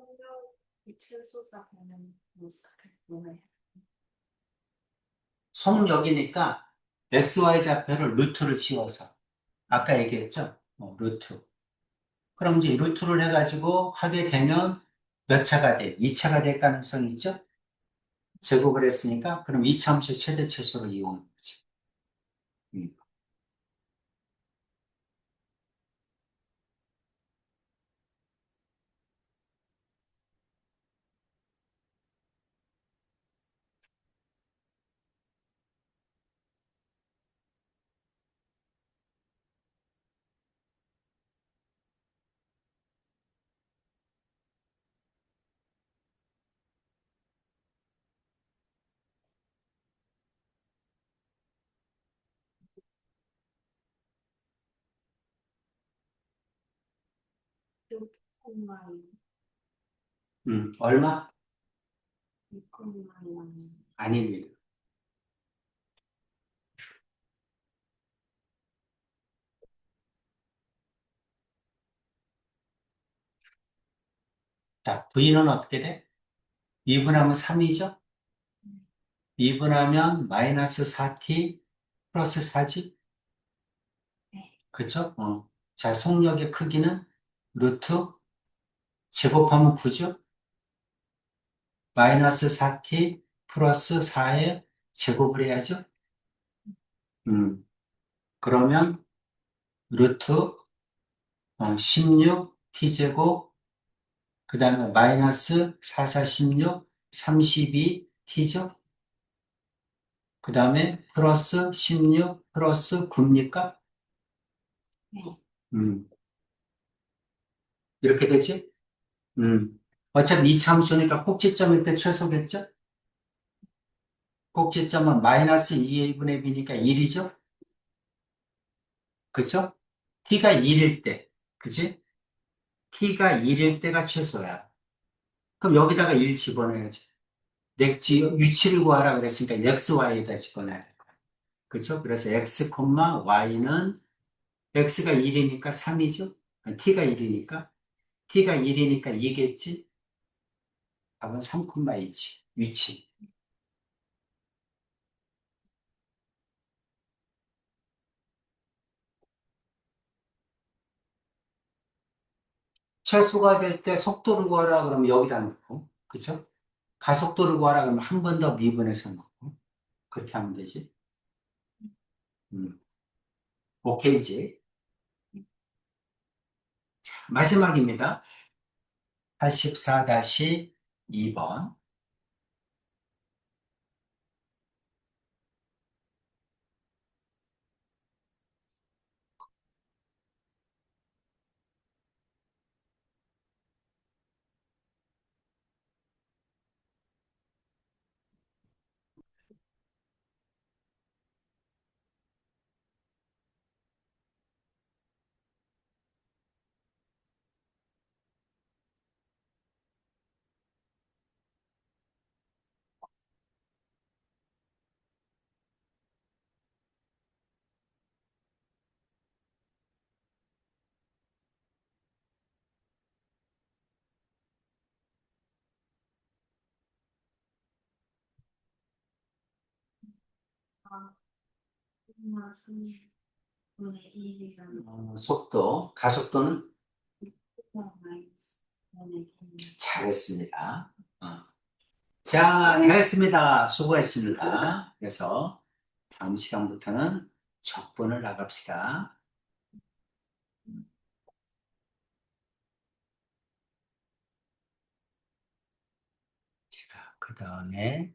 속력이 최소가 되는 뭐예요? 속력이니까 XY 좌표를 루트를 씌워서 아까 얘기했죠? 루트. 그럼 이제 루트를 해가지고 하게 되면 몇 차가 돼? 2차가 될 가능성이 있죠? 제곱을 했으니까 그럼 2차 함수 최대 최소를 이용하는 거지. 음.6콤마이 얼마? 6콤마이 아닙니다. 자, V는 어떻게 돼? 2분하면 3이죠? 2분하면 마이너스 4t 플러스 4지? 네. 그쵸? 자, 속력의 크기는 루트 제곱하면 9죠? 마이너스 4t 플러스 4에 제곱을 해야죠? 음, 그러면 루트 16t제곱 그 다음에 마이너스 4, 4, 16, 32t죠? 그 다음에 플러스 16 플러스 9입니까? 네. 음, 이렇게 되지? 어차피 이차 함수니까 꼭지점일 때 최소겠죠? 꼭지점은 마이너스 2분의 b니까 1이죠? 그죠? t가 1일 때, 그지? t가 1일 때가 최소야. 그럼 여기다가 1 집어넣어야지. 위치를 구하라 그랬으니까 x, y에다 집어넣어야 돼. 그죠? 그래서 x, y는 x가 1이니까 3이죠? t가 1이니까. t가 1이니까 2겠지? 답은 3,2지. 위치. 최소가 될 때 속도를 구하라 그러면 여기다 놓고, 그죠? 가속도를 구하라 그러면 한 번 더 미분해서 놓고, 그렇게 하면 되지. 음, 오케이지. 마지막입니다. 84-2번. 아, 콤마 3분의 1이가 속도, 가속도는 6콤마 마이너스 1의 1. 잘했습니다. 자, 했습니다. 수고했습니다. 그래서 다음 시간부터는 적분을 나갑시다. 자, 그 다음에